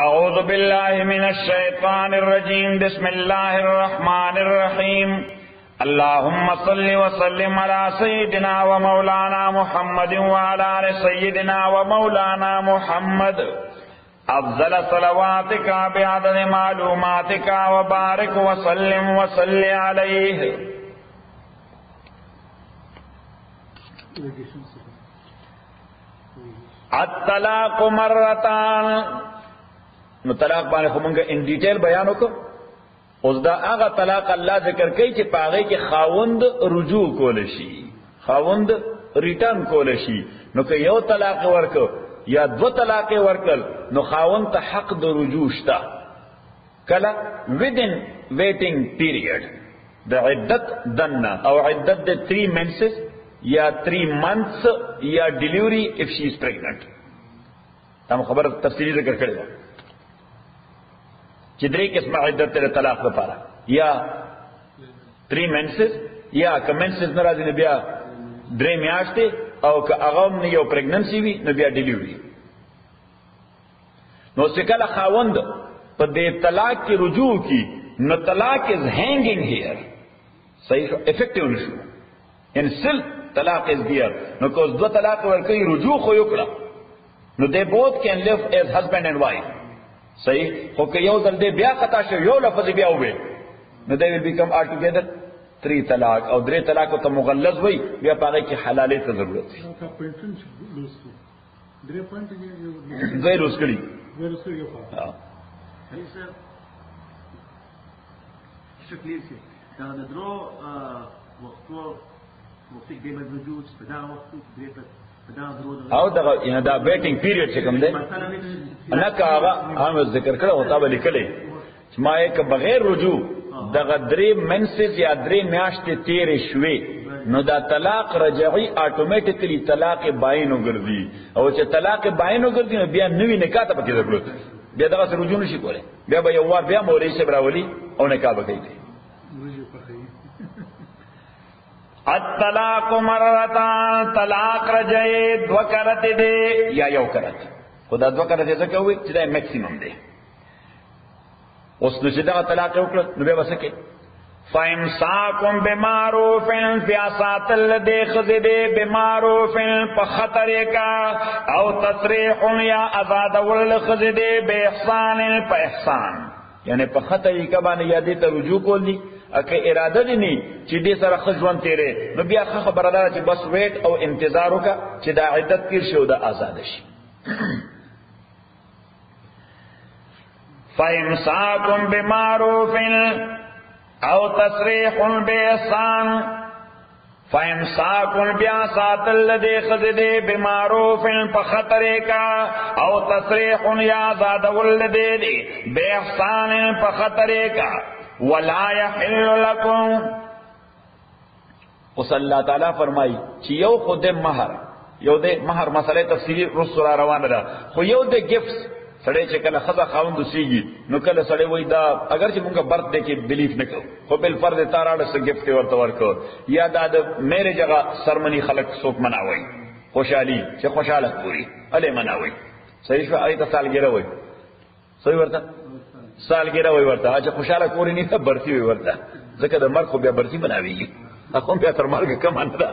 اعوذ باللہ من الشیطان الرجیم بسم اللہ الرحمن الرحیم اللہم صل وسلم علی سیدنا و مولانا محمد وعلی آل سیدنا و مولانا محمد افضل صلواتک بعدد معلوماتک وبارک وسلم وصل علیہ. الطلاق مرتان. نو طلاق باندې خو مونږه ان ډیټیل بیان وکړو. اوس دا هغه طلاق الله ذکر کوي چې پاغه کې خاوند رجوع کول شي، خاوند ریټرن کول شي. نو که یو طلاق ورکو یا دو طلاق ورکل نو خاوند ته حق د رجوع شته کله within waiting period د عدت دنه او عدت د 3 menses یا 3 months یا delivery if she is pregnant. تم خبر تفصیلی ذکر کړی دا چې درې قسمه عدت ته طلاق لپاره یا 3 menses یا که menses ناراضي نه بیا 3 میاشتې او که هغه نه یو پریګننسي وي نو بیا ډیلیوري. نو چې کله خاوند په دې طلاق کې رجوع کی نو طلاق از hanging here صحیح افیکټیو نشو ان سل طلاق از here. نو که دو طلاق ورکوي رجوع خو یو کړه نو they both can live as husband and wife صحیح. خو که یو ځل دې بیا خطا شو یو لفظ بیا وویل نو they will become altogether 3 طلاق او 3 طلاق ته مغلظ وي بیا پاره کې حلالې ته ضرورت دی. دوی روز کړي او دا ویټینګ پیریډ چې کوم دی نه کاغه هم ذکر کړو او تا به لیکلې چې ما یک بغیر رجوع دغه 3 منسز یا 3 میاشتې تیرې شوې نو دا طلاق رجعي اتوماتیکلی طلاق باین وګرځي او چې طلاق باین وګرځي نو بیا نوې نکاح ته پکې ضرورت بیا دغه رجوع نشي کولای بیا به یو وار بیا مورې شه براولي او نکاح وکړي. الطلاق مرتان طلاق رجعي دو کرت دی یا یو کرت. خدا دو کرت څه کوي چې دا میکسیمم دی. اوس نو چې دا طلاق وکړه نو بیا وسکه فامساکم بمعروف فیاسات الذی خذ بمعروف فخطر کا او تصریح یا آزاد ول خذ باحسان باحسان یعنی په خطر کا باندې یادې ته رجوع کولی اکه اراده دي نه چې دې سره خځوان تیرې نو بیا خبره ده چې بس ویټ او انتظار وکړه چې دا عدت تیر شو دا آزاد شي. فامساکم بمعروف او تصریح باحسان فامساکم بیاسات الذی خذ بمعروف فخطر کا او تصریح یا آزاد الذی باحسان فخطر کا ولا يحل لكم. اس اللہ تعالی فرمائی چې یو خود مہر یو د مہر مسئله تفصیلی رسول روانه ده خو یو د گفټس سړی چې کله خزه خاوند سیږي نو کله سړی وای دا اگر چې مونږه برث ډے کې بلیف نه کوو خو بل فرض تاراړه څه گفت ورته ورکو یا د میرج هغه سرمنی خلق څوک مناوي خوشحالي چې خوشاله پوری اله مناوي صحیح شو ایت سالګره وای صحیح ورته سالګره وای ورته چې خوشاله کوري نه برثي وای ورته ځکه د مرګ خو بیا برثي بناوي اخو بیا تر مرګ کم انده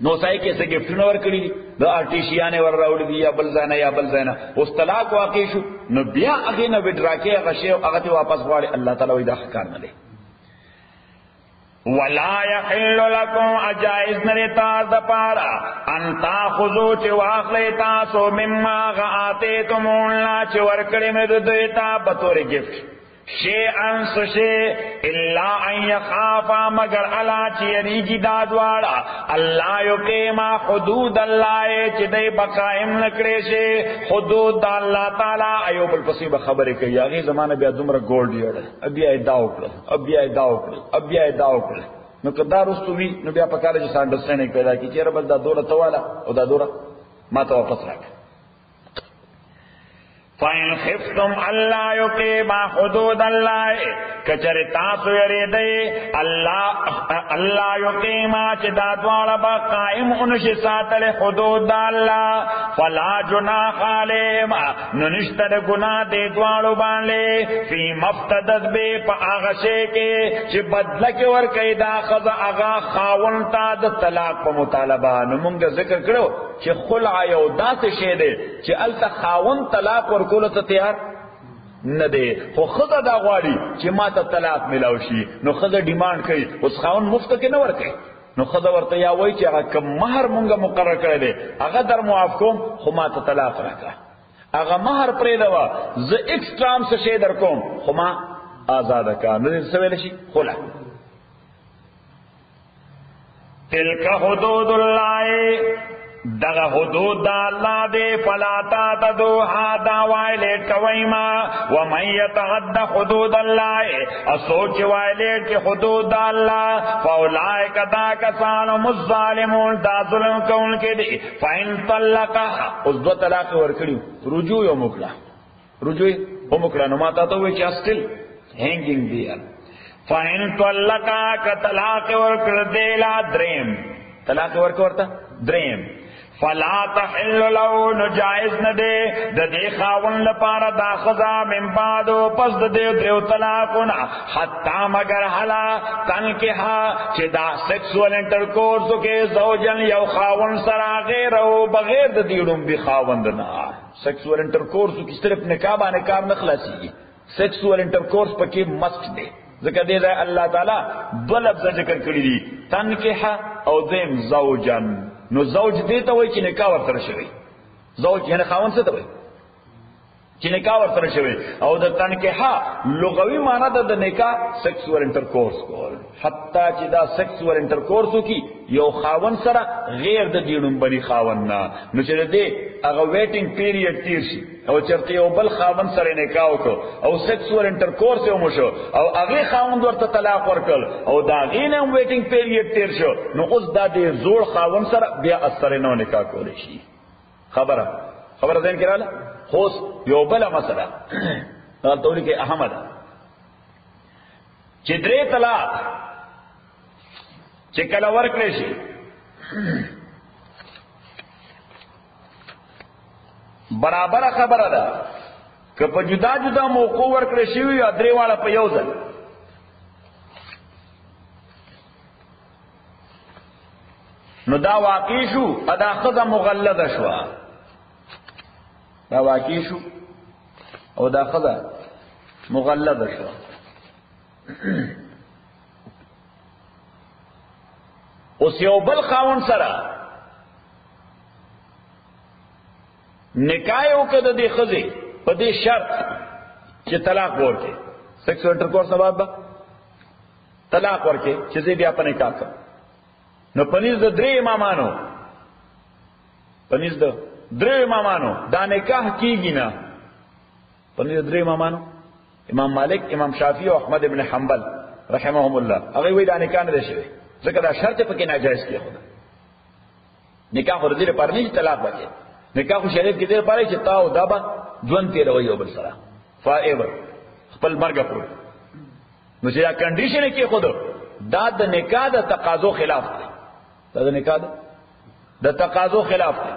نو سای کې څه گفټونه ورکړي د آرټیشیانه ور راوړي دی یا بل ځای یا بل ځای اوس طلاق واقع شو نو بیا هغه نه وډرا کې هغه شی هغه ته واپس غواړي الله تعالی وې دا کار نه دی. ولا يحل لكم اجائز نرتا د پارا ان تاخذوا چې واخلې تاسو مما غاتیتم الله چې ورکړې مې د دویتا به تور گفت شیئن سشی الا ان یخافا مگر علا چی یریگی دادواڑا اللہ یقیما حدود اللہ چی دی بقائم نکڑے شی حدود دا اللہ تعالی ایوب الفصیب خبر کئی آگی زمانہ بیا دمرا گولڈ دیوڑا اب بیا ادعاو کرل اب بیا ادعاو کرل نو کدار رستو بھی نو بیا پکارا جیسا انڈرسٹینڈنگ پیدا کی چیر بل دا دورا توالا او دا دورا ما تا واپس راک فَإِنْ خِفْتُمْ أَلَّا يُقِيمَا حُدُودَ اللَّهِ کچر تاسو یریدئ اللہ یقیما چی دادوالا با قائم انشی ساتل حدود دا اللہ فلا جناح علیہم ننشتر گناہ دے دوالو بانلے فی مفتدد بے پا آغشے کے چی بدلک ورکی دا خض آغا خاونتا دا طلاق پا مطالبہ نمونگ ذکر کرو چی خلع یو دا سے دے چی التا خاون طلاق ورکولتا تیار نه دی خو خزه دا غواړي چې ما ته طلاق ملاو شي نو خزه ډیماند کوي اوس خاون مفت کې نه ورکوي نو خزه ورته یا وایي چې هغه کوم مہر مونږه مقرر کړی دی هغه در معاف کوم خو ما ته طلاق راکړه هغه مہر پرې دوا زه ایکسترام څه شی در کوم خو ما آزاد کا نو څه ویل شي خلا تلک حدود الله دغه حدود دا الله دے فلا تعتدوها دا وایلیٹ کویما ومن یتعد حدود اللہ اسوچ وایلیٹ کی حدود دا اللہ فاولائک دا کسانم الظالمون دا ظلم کون کے دی فإن طلقها اس دو طلاق ورکڑی رجوع و مکڑا رجوع و مکڑا نماتا تو وی چاستل ہینگنگ دیا فإن طلقها کا طلاق ورکڑ دیلا دریم طلاق ورکڑتا دریم فلا تحل له نجائز ندے ددی خاون لپاره دا خزا من بعدو پس ددی دریو طلاقنا حتی مگر حلا تنکها چه دا سیکسول انٹرکورسو کے زوجن یو خاون سرا غیر او بغیر ددیڑم بی خاوندنا سیکسول انٹرکورسو کی صرف نکاح نکاح نخلاصی گی سیکسول انٹرکورس پکی مسک دے ذکر دے رہا اللہ تعالی دو لفظ ذکر کری دی تنکها او دیم زوجن نو زوج دیتا وای چې نکاح ورسره شوی زوج یعنی خاوند څه ته وای چې نکاح ورسره شوی او د تنکیحه لغوي معنی د نکاح سیکسوال انټرکورس کول حتی چې دا سیکسوال انټرکورس کی یو خاوند سره غیر د دیړم بني خاوند نه نو چې دې هغه ویټینګ پیریډ تیر شي او چرته یو بل خاوند سره نکاح وکړو او سیکسوال انټرکورس یې ومشو او هغه خاوند ورته طلاق ورکړ او دا غینه ویټینګ پیریډ تیر شو نو اوس دا دې زوړ خاوند سره بیا اثر نه نکاح کول شي خبره ذهن کې رااله خوص یو بلا مسئلہ تولی کے احمد چدرے طلاق چکل ورکلے شی برابر خبر دا کہ پا جدا جدا موقع ورکلے شی یا درے والا پا یوزل نو دا واقع شو ادا خدا مغلظ شوا دا واقع شو او دا خدا مغلظ شو اوس یو بل خاون سره نکاح وکړه د خزي په دې شرط چې طلاق ورکړي سیکس انټرکورس نه بعد طلاق ورکړي چې دې بیا په نکاح کړ نو پنځ د درې امامانو پنځ د درې امامانو دا نکاح کیږي نه پنځه درې امامانو امام مالک امام شافعی او احمد ابن حنبل رحمهم الله هغه وی دا نکاح نه شوی ځکه دا شرط پکې ناجایز کیږي نکاح ورته لپاره نه طلاق وکړي نکاح خو شریعت کې دې لپاره چې تاو دابا ژوند تیر وي او بل سره فائور خپل مرګ پورې نو چې دا کنډیشن کې خود دا د نکاح د تقاضو خلاف دی دا د نکاح د تقاضو خلاف دی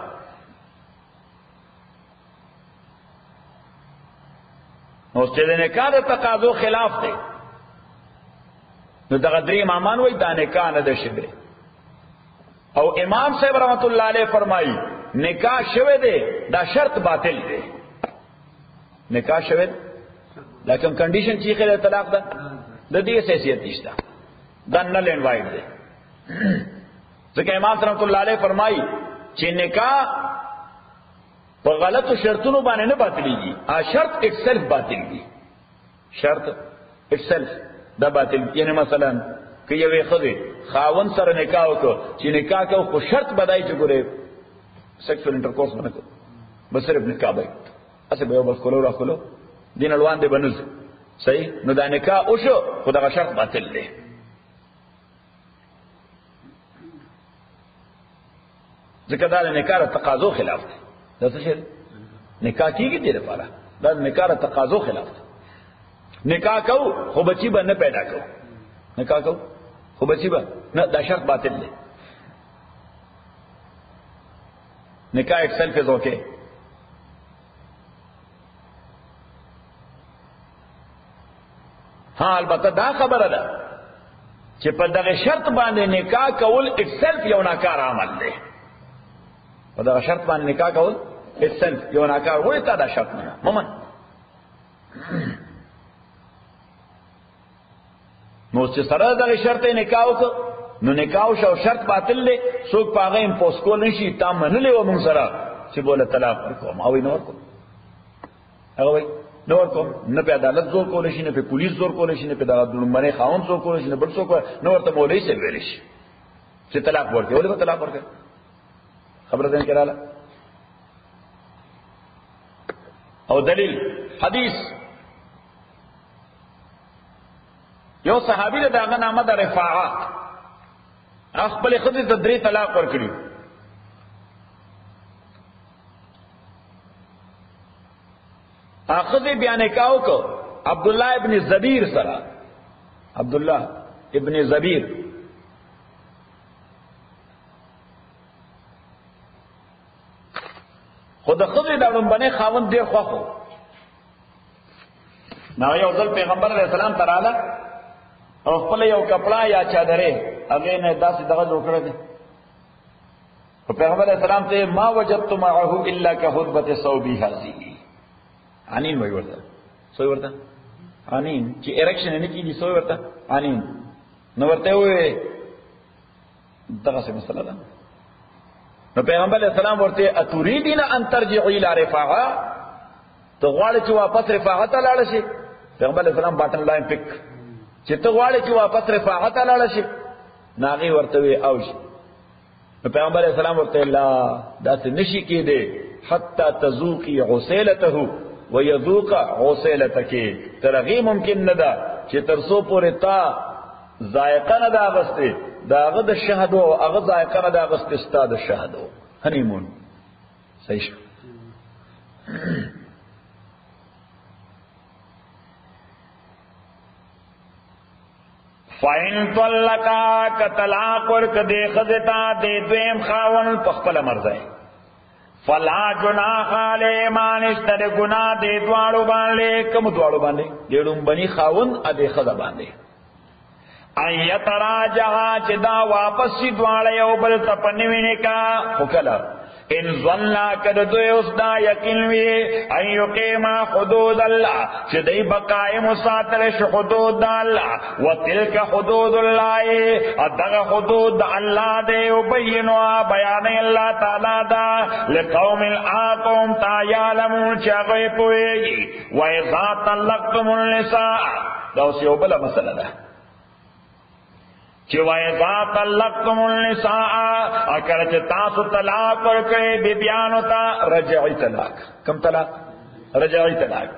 نو چې د نکاح د تقاضو خلاف دی نو دغه درې امامان وای دا نکاح نه ده شوی او امام صاحب رحمت الله علیه فرمایي نکاح شوی دی دا شرط باطل دی نکاح شوی لیکن کنډیشن چې خله طلاق ده د دې حیثیت نشته دا نه لنوایډ دی ځکه امام رحمت الله علیه فرمایي چې نکاح په غلطو شرطونو باندې نه باطلېږي ا شرط اټسلف باطل دي شرط اټسلف دا باطل یعنی مثلا که یو خدای خاون سره نکاح وکړي چې نکاح کو خو شرط بدای چې ګوره سیکسوال انټرکورس باندې کو بس صرف نکاح وای اسه به بس کولو را کولو دین الوان دی بنز صحیح نو دا نکاح او شو خو دا شرط باطل دی ځکه دا نکاح تقاضو خلاف دی دا څه شي نکاح کیږي دې لپاره دا نکاح تقاضو خلاف نکاح کو خو بچی به نه پیدا کو نکاح کو خو بچی به نه دا شرط باطل دی نکاح itself is okay ها البته دا خبره ده چې په دغه شرط باندې نکاح کول itself یو ناکار عمل دی په دغه شرط باندې نکاح کول itself یو ناکار وای تا دا شرط نه مومن نو چې سره دغه شرط نکاح وکړو نو نکاح شو شرط باطل دی څوک پاغه امپوس کول نشي تا منلې و موږ سره چې بوله طلاق ورکوم او نور کو هغه وای نور کوم نه په عدالت زور کول شي نه په پولیس زور کول شي نه په دغه دلمنه خاون زور کول شي نه بل څوک نور ته مولوی سے ویل شي چې طلاق ورکړي ولې طلاق ورکړي خبره ده کړه او دلیل حدیث یو صحابی له داغه نامه د رفاعه خپل خدای ته 3 طلاق ورکړي اخذ بیان کاو کو عبد الله ابن زبیر سره عبد الله ابن زبیر خود خدای دا باندې خاوند ډیر خوخو نو یو ځل پیغمبر علیہ السلام تراله او خپل یو کپڑا یا چادرې هغه نه داسې دغه جوړ کړی دی او پیغمبر علیہ السلام ته ما وجدت معه الا كهدبه صوبي هذه انین وای ورته سوې ورته انین چې اریکشن نه کیږي سوې ورته انین نو ورته وې دغه څه مسله ده نو پیغمبر علیہ السلام ورته اتريدين ان ترجعوا الى رفاعه تو غواړي چې واپس رفاعه ته لاړ شي پیغمبر علیہ السلام باټم لاین پک چې ته غواړي چې واپس رفاعه ته لاړ شي ناغي ورته وې او شي نو پیغمبر علیہ السلام ورته لا داسې نشي کېده حتا تذوقي غسيلته ويذوق غسيلتك ترغي ممکن نه ده چې ترسو پورې تا ذائقه نه ده غسته داغه د شهادو او هغه ذائقه نه ده غسته استاد شهادو هنیمون صحیح شو فاین طلقا کطلاق ورک دے خزتا دے دویم خاون پخپل مرزائی فلا جناح علیہما نشتر گناہ دے دوارو باندے کم دوارو باندے دیڑون بنی خاون ادے خزا باندے ایت راجعا چدا واپس سی دوارا یو بل تپنوینے کا حکلا ان ظننا کد دوی اس دا یقین وی ایو قیما حدود اللہ چدئی بقائم ساترش حدود اللہ و تلک حدود اللہ ادغ حدود اللہ دے وبینوا بیان اللہ تعالی دا لقوم آقوم تا یعلمون چاگوی پوئیگی و اذا طلقتم النساء دا اسی اوبلا مسئلہ دا چې وایذا طلقتم النساء اگر چې تاسو طلاق ورکړي بیبيانو ته رجعي طلاق کوم طلاق رجعي طلاق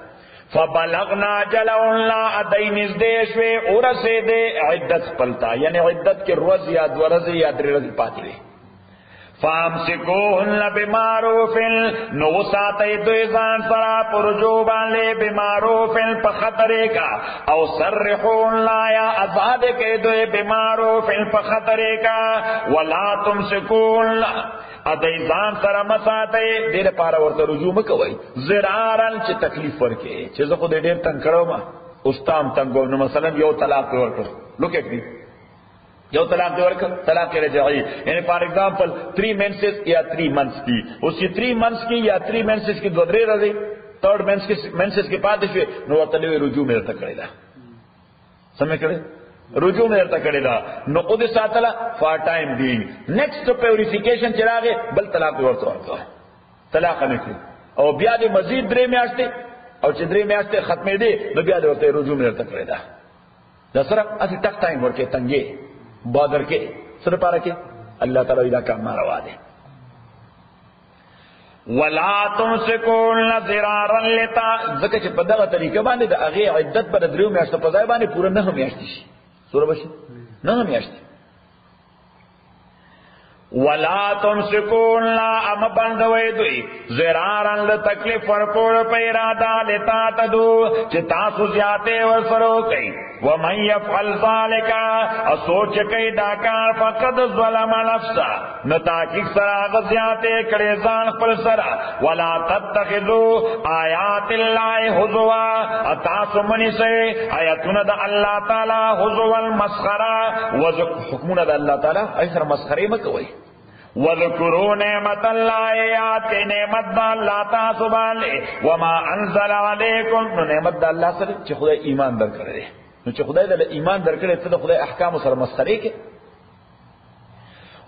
فبلغنا اجلهن ادین ازدیشوی ورسیده عدت خپلتا یعنی عدت کې روز یا دو ورځې یا درې ورځې پاتې وي فامسکوهن بمعروف نو ساتي دوی ځان سره پرجو باندې بمعروف په خطرې کا او سرحون لا یا آزاد کې دوی بمعروف په خطرې کا ولا تمسکون ادي ځان سره مساتي دې لپاره ورته رجوع مکوئ زرارن چې تکلیف ورکې چې زه خو دې ډېر تنگ کړم استام تنگو نو مثلا یو طلاق ورکړ لوک اٹ می یو طلاق دی ورکړ طلاق رجعی یعنی فار ایگزامپل 3 منسز یا 3 منثs کی اس کی 3 منثs کی یا 3 منسز کی دو درې راځي 3rd منسز کی پاتې شو نو ورته رجوع مې ورته کړی دا سمې کړی رجوع مې ورته کړی دا نو او دې ساتله فار ټایم بینګ نیکسټ پیوریفیکیشن چراغه بل طلاق ورته ورکړ طلاق نه کړ او بیا دې مزید 3 میاشتې او چې 3 میاشتې ختمې دي نو بیا دې ورته رجوع مې ورته کړی دا دا سره اسی ټک ټایم ورکه تنګي بادر کے سر پارا کے اللہ تعالی دا کام روا دے ولا تمسكون ضرارا لتا زکه چې په دغه طریقه باندې د هغه عدت پر دریو میاشتو په ځای باندې پوره نه میاشتې شي سوره بشي نه میاشتې ولا تمسكون لا ام بندوي دوی زرارن له تکلیف ورکول په اراده لتا تدو چې تاسو زیاته ورسرو کوي ومن يفعل ذلك اسوچ کوي دا کار فقد ظلم نفسه نتاکي سره غزياته کړي ځان خپل سره ولا تتخذوا آیات الله هزوا تاسو منی سي آیاتونه د الله تعالی هزوا المسخره حکمونه د الله تعالی ایسر مسخره مکوئ وذکروا نعمت اللہ یاد نعمت دا اللہ تاسو باندې وما انزل علیکم نو نعمت دا اللہ سره چې خدای ایمان درکړي نو چې خدای د ایمان درکړي ته د خدای احکام سره مسخره کې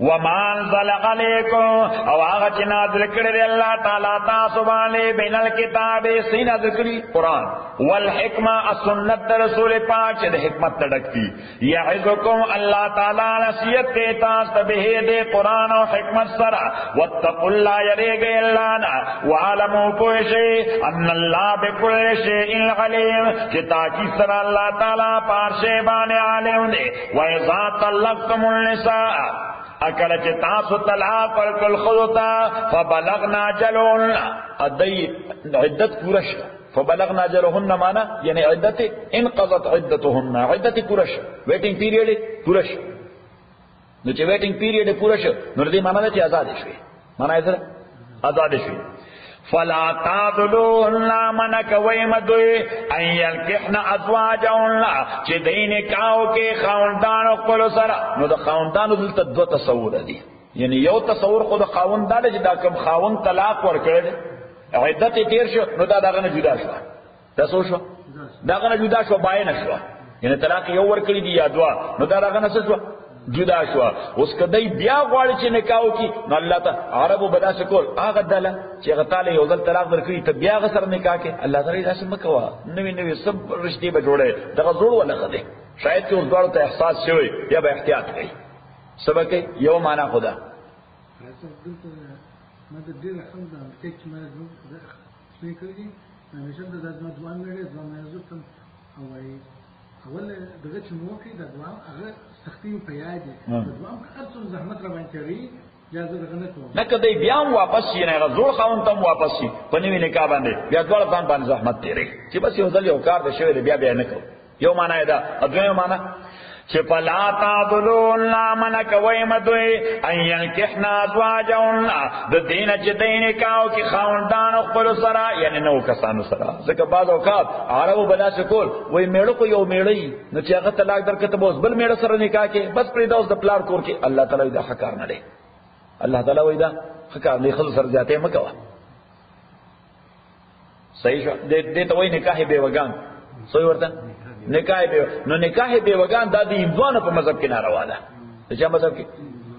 وما انزل علیکم او هغه چې نازل کړی دی الله تعالی تاسو باندې بین الکتاب سین نازل کړی قران والحکمه السنت رسول پاک چې د حکمت تډکتی یعظکم الله تعالی نصیحت کوي تاسو به د قران او حکمت سره واتقوا الله یریږي الله نه وعلموا كل شيء ان الله بكل شيء علیم چې تاکي سره الله تعالی پارشه باندې عالم دی و اذا طلقتم النساء اکل چې تاسو طلاق ورکړل خذتا فبلغنا اجلهن ادي عدت پورش فبلغنا اجلهن معنا یعنی عدت انقضت عدتهن عدت پورش ویټینګ پیریډ پورش نو چې ویټینګ پیریډ پورش نو دې معنا چې آزاد شي معنا یې آزاد شي فلا تعذلوهن منک ویمدوی ان یلکحن ازواجهن چې دین کاو کې خاوندانو خپل سره نو د خاوندانو دلته دو تصور دي یعنی یو تصور خو د خاوندانو چې دا کوم خاوند طلاق ورکړي عدت تیر شو نو دا دغه نه جدا شو تاسو شو دغه نه جدا شو باین شو یعنی طلاق یو ورکړي دی یا دوا نو دا دغه نه شو جدا شو اوس کدی بیا غواړي چې نکاح وکي نو الله ته عربو بدا شکول هغه دله چې غتاله یو ځل طلاق ورکړي ته بیا غسر نکاح کې الله تعالی داسې مکوا نوې نوې سب رشتې به جوړه دغه زوړ ولا خده شاید چې اوس دواړو ته احساس شوی یا به احتیاط کوي سبق یو معنا خدا ما د دې رقم د ټیک چې ما زه کړی همیشه د ځما ځوان لري ځوان زه تم او اول دغه چې مو کې د دوام هغه سختي په یاد دي د دوام هرڅومره زحمت را باندې کوي یا زه دغه نه کوم نه کدی بیا واپس شي نه زوړ خاون تم واپس شي په نیمه نکاح باندې بیا ټول ځان باندې زحمت تیری چې بس یو ځل یو کار به شوی بیا بیا نه کو یو معنا دا اځه معنا چې فلا تعذلون منک ویمدوی ان یلکحن ازواجهن د دین چې دین کاو کې خاوندان خپل سره یعنی نو کسانو سره ځکه بعض اوقات عربو بلا شکول وای میړه کو یو میړی نو چې هغه طلاق درکته بوس بل میړه سره نکاح کې بس پرې دا اوس د پلار کور کې الله تعالی دا حکار نه دی الله تعالی وای دا حکار نه خل سره ذاته مکوا صحیح شو دې ته وای نکاح به وګان سوی ورته نکاح به نو نکاح به وګان د هندوانو په مذهب کې ناروا ده چې مذهب کې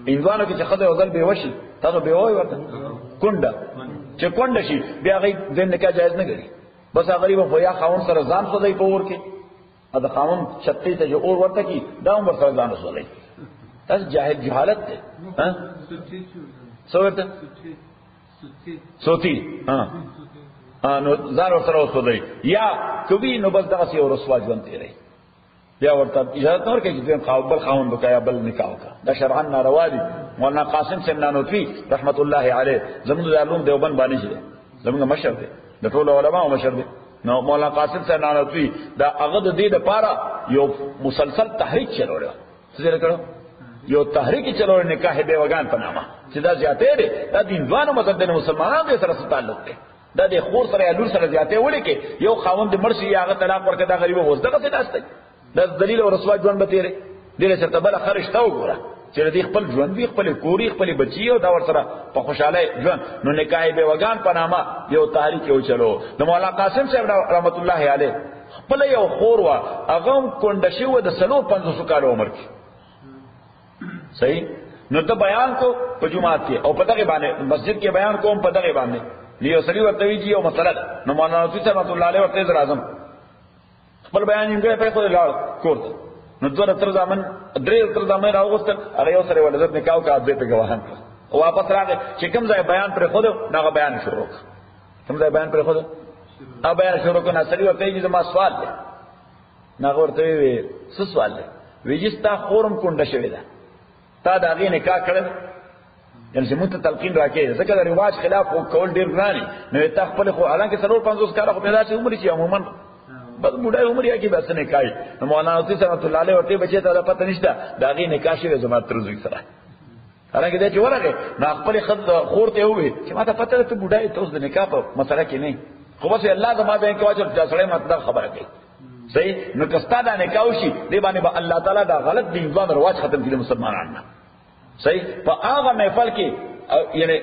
هندوانو کې چې خدای وزل به وشي تاسو به وای ورته کونډه چې کونډه شي بیا غي د نکاح جایز نه ګرځي بس غریب خو یا خاون سره ځان سودای په ور کې دا خاون شتې ته جو اور ورته کی دا عمر سره ځان سودای تاسو جاهل جهالت ده ها سوته سوتی ها نو ځان سره سودای یا کوي نو بس دغه یو رسوا ژوند تیری بیا ورته اجازه نور کوي چې خاون بل خاون وکیا بل نکاح وکا دا شرعاً ناروا دي مولانا قاسم سمنانوتوی رحمت الله علیه زموږ د علوم دیوبند باندې شه زموږ مشر دی د ټولو علماء مشر دی نو مولانا قاسم سمنانوتوی دا هغه د دې لپاره یو مسلسل تحریک چلوړ څه کړو یو تحریک چلوړ نکاح به وګان په نامه چې دا زیاته دي دا دینوانو مطلب د مسلمانانو سره تعلق دی دا د خور سره یا لور سره زیاته وړي کې یو خاوند د مرشي هغه طلاق ورکړه دا غریب وځ دغه څه داسته دا دلیل او رسوا ژوند به تیرې دله چې تبل خرج تا وګوره چې دې خپل ژوند وی خپل کوري خپل بچي او دا ور سره په خوشاله ژوند نو نکاح به وګان په نامه یو تاریخ یو چلو د مولانا قاسم صاحب رحمت الله علیه خپل یو خور وا هغه کونډه شو د 500 کال عمر کې صحیح نو ته بیان کو په جمعات کې او په دغه باندې مسجد کې بیان کوم په دغه باندې لیو سړي ورته ویږي یو مسله نو مولانا رسول رحمت الله علیه ورته اعظم خپل بیان یې په خپل لاړ کوړ نو دوه تر ځامن درې تر ځامن راوغستل هغه یو سره ولزت نکاو کا دې ته غواهان او واپس راغی چې کوم ځای بیان پر خود نو بیان شروع کوم ځای بیان پر خود ا بیان شروع کنه سړي ورته یې زما سوال دی نو ورته وی څه سوال دی ویجستا خورم کونډه شوی دا تا دا غي نکاح کړل یعنی چې موږ ته تلقین راکې ځکه د رواج خلاف کول ډیر ګراني نو ته خپل خو حالانکه 450 کاله خو پیدا شي عمر چې عموما بس بډای عمر یې کې بس نه کوي نو مولانا اوتی رحمت الله علیه ورته بچی ته پته نشته دا غي نکاح شوی زما تر زوی سره حالانکه دا چې ورغه نو خپل خد خورته وي چې ما ته پته ته بډای ته اوس د نکاح په مسله کې نه خو بس الله زما به کې واجب چې سره مطلب خبره کوي صحیح نو کستا دا نکاح شي دی باندې به الله تعالی دا غلط دین ځان رواج ختم کړي مسلمانانو صحیح په هغه محفل کې یعنی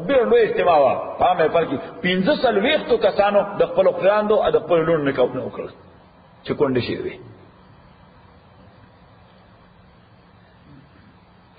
ډېر لوی اجتماع وا په محفل کې 15 کسانو د خپل خلاندو د خپل لون نکاح نه وکړ چې کونډه شي وي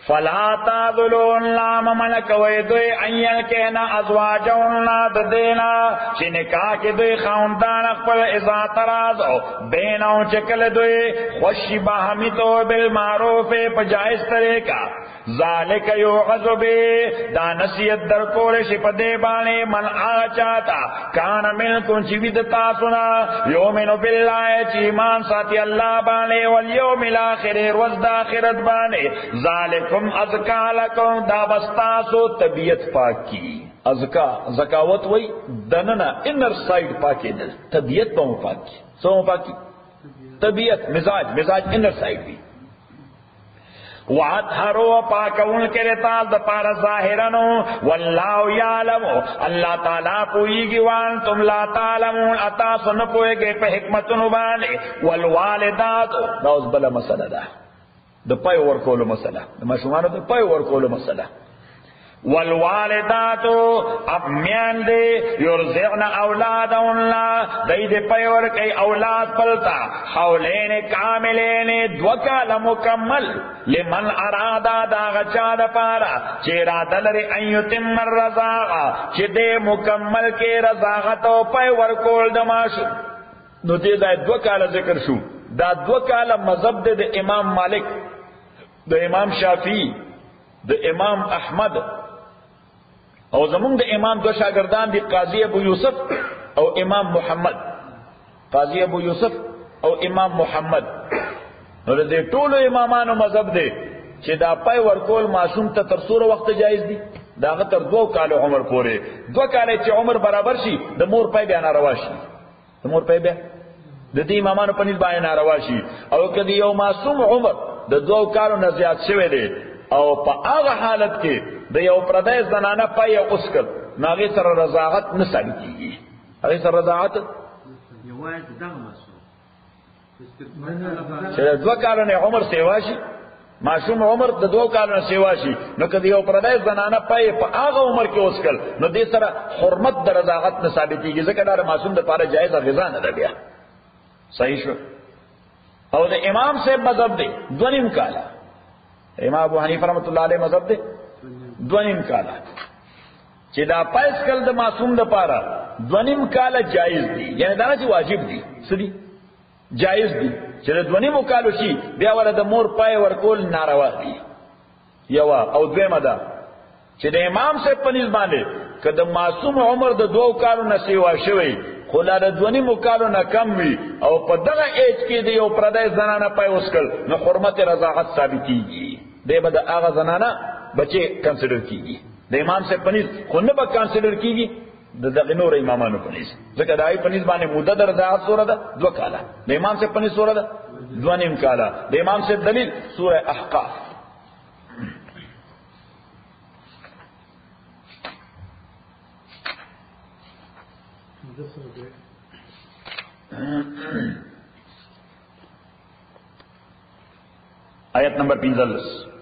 فلا تعذلون لا مملک وی دوی این کہنا ازواجون د دینا چې نکاح کې دوی خاوندان خپل اذا ترازو بینو چکل دوی خوشی باهمی تو بالمعروف په جائز طریقہ ذالک یوعظ به دا نصیحت در کول شي په دې باندې من آچاتا کان منکم چې وید تاسو نه یومنو بالله چې ایمان ساتي الله باندې ول یوم الاخر ورځ د آخرت باندې ذالکم ازکا لکم دا بستاسو طبیعت پاکی ازکا زکاوت وای دننا انر سائیڈ پاکی دل طبیعت په پاکی سو پاکی طبیعت مزاج انر سائیڈ دی وَأَطْهَرُوا پاکون کرے تاز دا پارا ظاہرنو واللہ یعلمو اللہ تعالیٰ پوئیگی وان تم لا تعلمون اتاسو نپوئے گے پہ حکمتنو بانے والوالداتو دا اس بلا مسئلہ دا پای ورکولو مسئلہ دا مشمانو دا پای ورکولو مسئلہ والوالداتو اب میان دے یرزقن اولادون لا دی دے پیور کئی اولاد پلتا حولین کاملین دوکال مکمل لمن ارادا دا غچا دا پارا چیرا دلر ان یتم الرزاقا چی دے مکمل کے رزاقتو پیور کول دماشو نو دے دا دوکال ذکر شو دا دوکال مذہب دے امام مالک دا امام شافعی دا امام احمد او زمونږ د امام دو شاگردان دی قاضی ابو یوسف او امام محمد قاضی ابو یوسف او امام محمد نو د ټولو امامانو مذهب دی چې دا پای ورکول معصوم ته تر څوره وخت جایز دی داغه تر 2 کال عمر پورې 2 کال چې عمر برابر شي د مور پای بیا ناروا شي د مور پای بیا د دې امامانو په نسبت باندې ناروا شي او کدی یو معصوم عمر د 2 کالو نه زیات شوی دی او په هغه حالت کې د یو پردای زنانه پای اوسکل ناغه سره رضاعت نه ثابتېږي هغه سره رضاعت یوازې دغه مسو چې 2 کال نه عمر سیوا شي معصوم عمر د 2 کال نه سیوا شي نو کدی یو پردای زنانه پای په هغه عمر کې اوسکل نو دې سره حرمت د رضاعت نه ثابتېږي ځکه دا معصوم د لپاره جایز غذا نه ده بیا صحیح شو او د امام صاحب مذهب دی 2.5 کال امام ابو حنیفه رحمۃ اللہ علیہ مذہب دے 2.5 کالا چې دا پایس کل د معصوم د پاره 2.5 کالا جایز دی یعنی دا چې واجب دی سدي جایز دی چې د 2.5 کالو شي بیا ور د مور پای ورکول ناروا دی یو او دویمه ده چې د امام صاحب په نسبت باندې کله معصوم عمر د 2 کالو نه سیوا شوی خلا د 2.5 کالو نه کم وي او په دغه ایج کې دی یو پردای زنانه پای وسکل نو حرمت رضاعت ثابتېږي دی به د هغه زنانه بچي کنسیډر کیږي د امام سے پنځ خو نه به کنسیډر کیږي د دغه نور امامانو پنځ ځکه دای پنځ باندې مدد رضاعت سوره ده 2 کاله د امام سے پنځ سوره ده 2.5 کاله د امام سے دلیل سوره احقاف آیت نمبر 45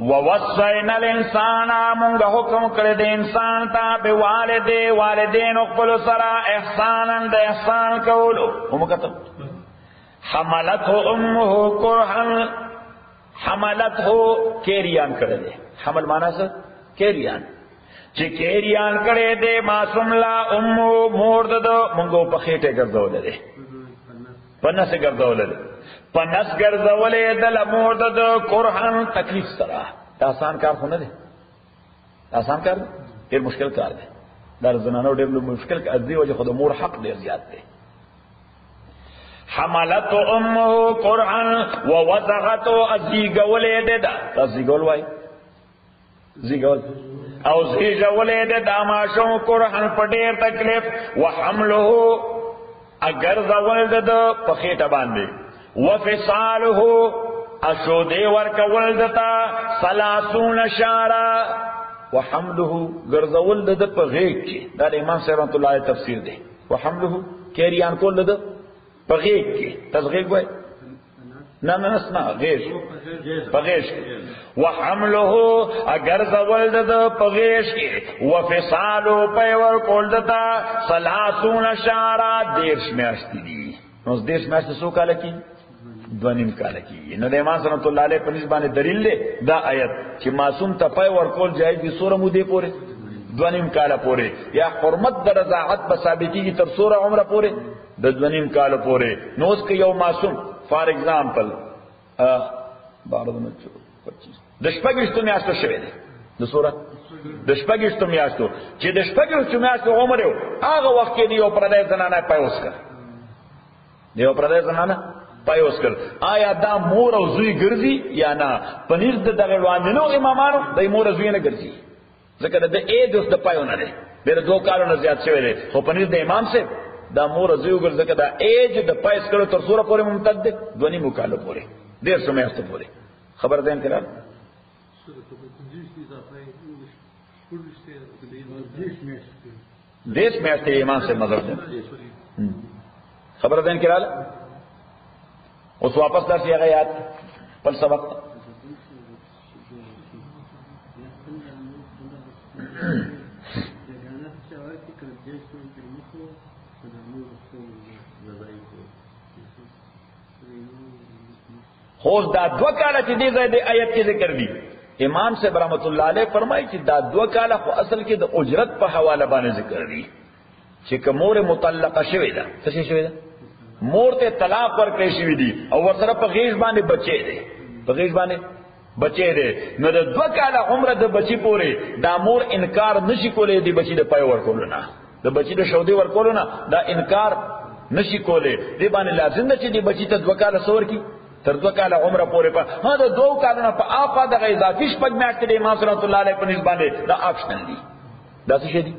ووصینا الانسان مونږ حکم کړی د انسان ته به والدین خپل سره احسانا د احسان کولو ومکته حملته امه کرها حملته کیریان کړی حمل معنا څه کیریان چې کیریان کړي دې معصوم لا امو مور د مونږ په خېټه ګرځولې ده پنس ګرځولې ده پنس ګرځولې د مور د قرآن تکلیف سره دا آسان کار خو نه دی آسان کار ډېر مشکل کار دی دا زنانو ډېر مشکل کار دی او خو د مور حق ډېر زیات دی حملت امه قرعا ووضعته ازیګولې ده دا زیګول وای زیګول او زیګولې ده دا ماشو قرعن په ډېر تکلیف وحمله اگر زول ده په خېټه باندې وفصاله اشودې ورکول دتا 30 شهرا وحمله غرزول ده په غېږ کې دا امام صاحب رحمۃ اللہ علیہ تفسیر دی وحمله کېریان کول ده په غېږ کې تصغیق وای نه غېږ په غېږ وحمله اگر زول ده په غېږ کې وفصاله په ور کول دتا 30 شهرا 10 میاشتې دي نو 10 میاشتې څو کال کې 2.5 کال کې نو د امام رحمۃ اللہ علیہ په نسبت دلیل دی دا آیت چې معصوم ته پای ورکول جایز دي سوره مودې پورې 2.5 کال پورې یا حرمت د رضاعت په ثابتېږي تر سوره عمره پورې د 2.5 کال پورې نو اس کې یو معصوم فار ایگزامپل 12 د شپږشتو میاشتو شوی دی د سوره د شپږشتو میاشتو چې د شپږشتو میاشتو عمر یو هغه وخت کې یو پردې زنانه پایوس کړ یو پردې زنانه پایوس کړ آیا دا مور او زوی ګرځي یا نه پنځ د دغه وانینو امامانو د مور او زوی نه ګرځي ځکه د ایج اوس د پایونه نه ډېر 2 کالونو زیات شوی دی خو پنځ د امام سے دا مور او زوی ګرځي ځکه دا ایج د پایس کړو تر سوره پورې ممتد دی 2.5 کال پورې 150 میاشتې پورې خبر ده انکرا دیش میاشتې امام سے مذهب ده خبر ده انکرا اوس واپس درسي هغه یاد بل سبق خوش دا 2 کاله چې دې ځای د آیت کې ذکر دي امام صاحب رحمۃ اللہ علیہ فرمایي چې دا 2 کاله خو اصل کې د اجرت په حواله باندې ذکر دي چې کومه مطلقه شوی ده څه شوی ده مور ته طلاق ورکړی شوی دی او ورسره په غیږ باندې بچی دی په غیږ باندې بچی دی نو د 2 کاله عمره د بچی پورې دا مور انکار نشي کولای دی بچی د پای ورکول نه د بچی د شودي ورکول نه دا انکار نشي کولای دی باندې لازم ده چې دی بچی ته 2 کاله سور کی تر 2 کاله عمره پورې په ها د 2 کالونو په آفا د اضافي شپږ میاشتې د امام رحمت الله علیه په نسبت باندې دا آپشنل دی دا څه شي دی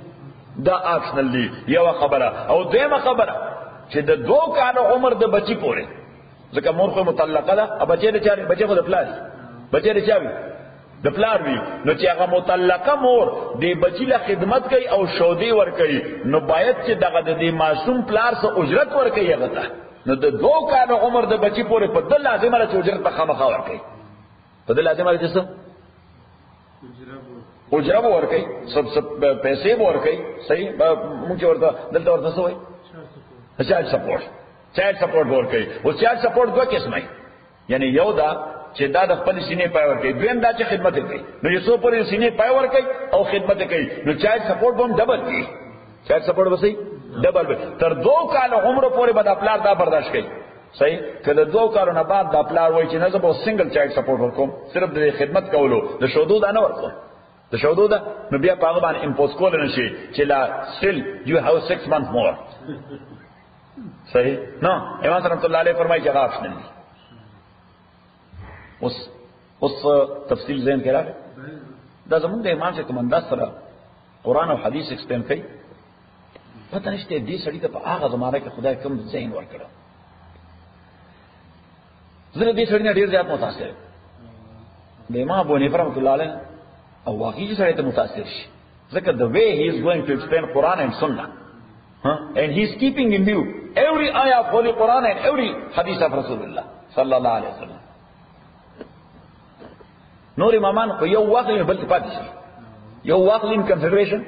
دا آپشنل دی یو خبره او دیمه خبره چې د 2 کال عمر د بچی پورې ځکه مور خو مطلقه ده ا بچی د چاري بچی خو د پلار بچی د چاوي د پلار وی نو چې هغه مطلقه مور د بچی له خدمت کوي او شودي ور کوي نو باید چې دغه د معصوم پلار سره اجرت ور کوي هغه ته نو د 2 کال عمر د بچی پورې په دل لازمه چې اجرت په خامخا ور کوي په دل لازمه چې څه اجرت ور کوي سب پیسې ور کوي صحیح موږ ورته دلته ورته څه وایي چایلډ سپورټ ورکړي او چایلډ سپورټ 2 قسمه یعنی یو دا چې دا د خپل سینې پای ورکړي دویم دا چې خدمت کوي نو یو څو پرې سینې پای ورکړي او خدمت کوي نو چایلډ سپورټ هم ډبل کی چایلډ سپورټ وسې ډبل تر 2 کال عمر پورې به د خپل دا برداشت کوي صحیح کله 2 کالونو بعد د خپل وای چې نه زه به سنگل چایلډ سپورټ ورکوم صرف د خدمت کولو د شودو دا نه ورکوم د شودو دا نو بیا په هغه باندې امپوز کول نه شي چې لا still you have 6 months more صحیح نو امام رحمت الله علیه فرمایي چې غاف نه دي اوس تفصیل ذهن کې راغی دا زمونږ د امام چې کومنده سره قران او حدیث ایکسپلین کوي پته نشته دې سړی ته په هغه زمانه کې خدای کوم ذهن ورکړو زه دې سړی نه ډیر زیات متاثر د امام ابو حنیفه رحمت الله علیه او واقعي سړی ته متاثر شي ځکه the way he is going to explain Quran and Sunnah and he is keeping in view every ayah of Holy Quran and every hadith of Rasulullah sallallahu alaihi wasallam نور امامان خو یو واقع بل پاتې شي یو واقع in consideration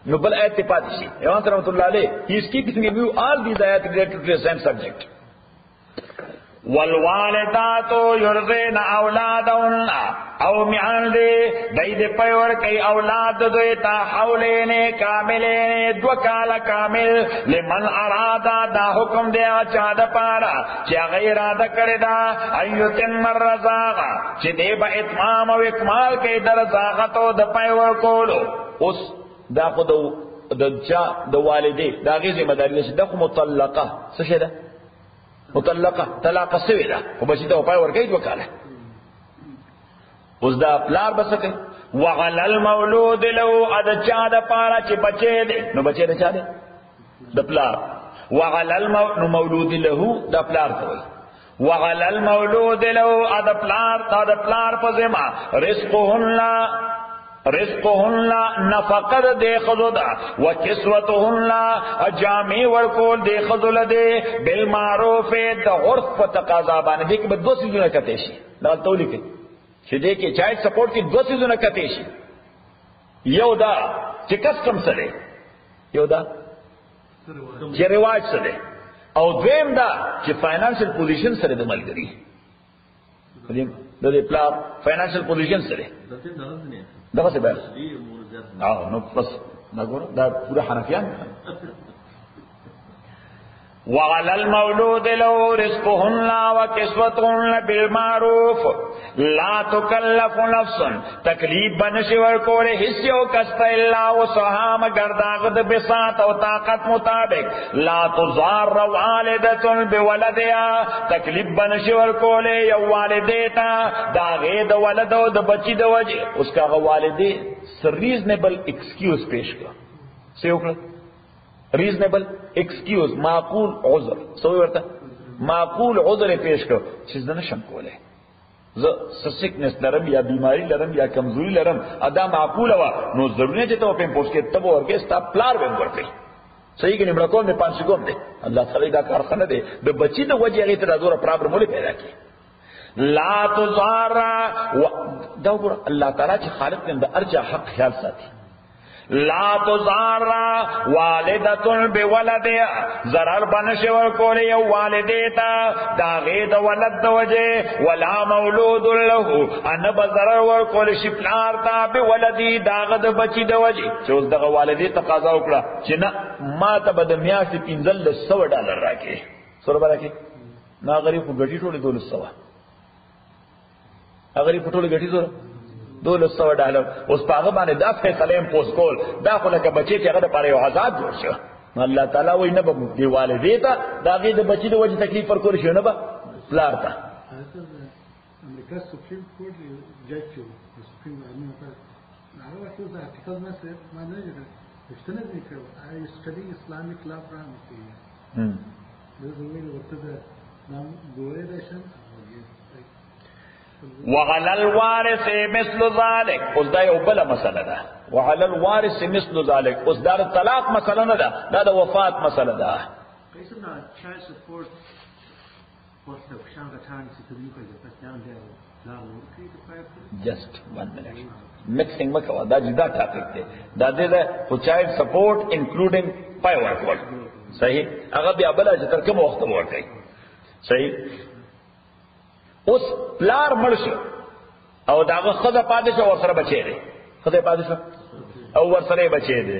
نو بل آیت پاتې شي امام رحمت الله علیه he is keeping in view all these ayat related to the same subject والوالدات يرضين اولادهن او میان دې دای دې پيور کوي اولاد دوی ته حولین کاملین 2 کال کامل لمن ارادا دا حکم دی چا د پاره چې غیر اراده کړی دا ايتم الرزاق چې دې به اتمام او اکمال کوي در رزاقت او د پيور کولو اوس دا خو د چا د والدې دا غي ذمہ داری ده خو مطلقه څه شه ده مطلقه طلاق سوی ده او بچی ته پای ورکړي وکاله اوس دا پلار بسکه وعلى المولود له ادا چا د پارا چې بچی دی نو بچی د چا دی د پلار وعلى المولود له د پلار ته وي وعلى المولود له ادا پلار د پلار په ذمہ رزقهن نفقد دے خذودا وکسوتهن جامع ورکول دے خذول دے بالمعروف د عرف په تقاضا باندې دې کې به دوه سيزونه کته شي دا تولی کې چې دې کې چایلډ سپورټ کې دوه سيزونه کته شي یو دا چې کسٹم سره یو دا چې رواج سره او دویم دا چې فاینانشل پوزیشن سره د ملګری د دې پلان فاینانشل پوزیشن سره دغه څه به نو بس نګور دا پورا حنفیان وعلى المولود له رزقهن وكسوتهن بالمعروف لا تكلف نفس تکلیف بنشي ورکول هیڅ یو کست الا وسعها مگر داغد بساط او طاقت مطابق لا تضار والدة بولدها تکلیف بنشي ورکول یو والدیتا داغه د ولد او د بچی د وجه اس کا والدی ریزنیبل ایکسکیوز پیش کړ څه وکړه ریزنیبل ایکسکیوز معقول عذر سوی ورته معقول عذر پیش کړ چې زنه شم کوله ز سکنس لرم یا بیماری لرم یا کمزوری لرم ادا معقول وا نو ضروري چې ته په پوسټ کې تب ورګه ستا پلار به ورکړي صحیح کې نیمه کول نه پانځ کوم دي الله تعالی دا کارخانه دی د بچی د وجه هغه ته زوره پرابلم ولې پیدا کی لا تزار دا ګور الله تعالی چې خالق دې د ارجح حق خیال ساتي لا تزار والدتن بولدها ضرر بنشي ورکول یو والدیتا داغه د ولد د وجه ولا مولود له ان بضرر ورکول شي پلار تا بولدی داغه د بچی د وجه چې اوس دغه والدی تقاضا وکړه چې نه ما ته به د میاشتې $1500 راکې سره راکې نا غریب کو غټي ټوله $200 غریب ټوله غټي زره $200 اوس پاغه باندې دا فیصله پوس کول دا خو لکه بچی چې هغه د پاره یو آزاد جوړ شو الله تعالی وای نه به دی والدې ته دا غي د بچی د وجه تکلیف پر کول شي نه به پلار ته امریکا سپریم کورټ جج شو سپریم امین پر هغه وخت د ارتکل نه څه معنی نه پښتنه دې کړو I study Islamic law from India دا زموږ ورته د نام ګورېشن وعلى الوارث مثل ذلك اوس دا یو بل مسله ده وعلى الوارث مثل ذلك اوس دا طلاق مسله نه ده دا د وفات مسله ده Isn't that child support what the shanga time to do because the down there now just 1 minute mixing مکوا دا جدا ټاپک دی دا د چایلډ سپورټ انکلوډینګ پای ورکول صحیح هغه بیا بل چې تر کوم وخت ورکړي صحیح اوس پلار مرشو او داغه خزه پاتې شو ورسره بچی دی خزه پاتې شو او ورسره بچی دی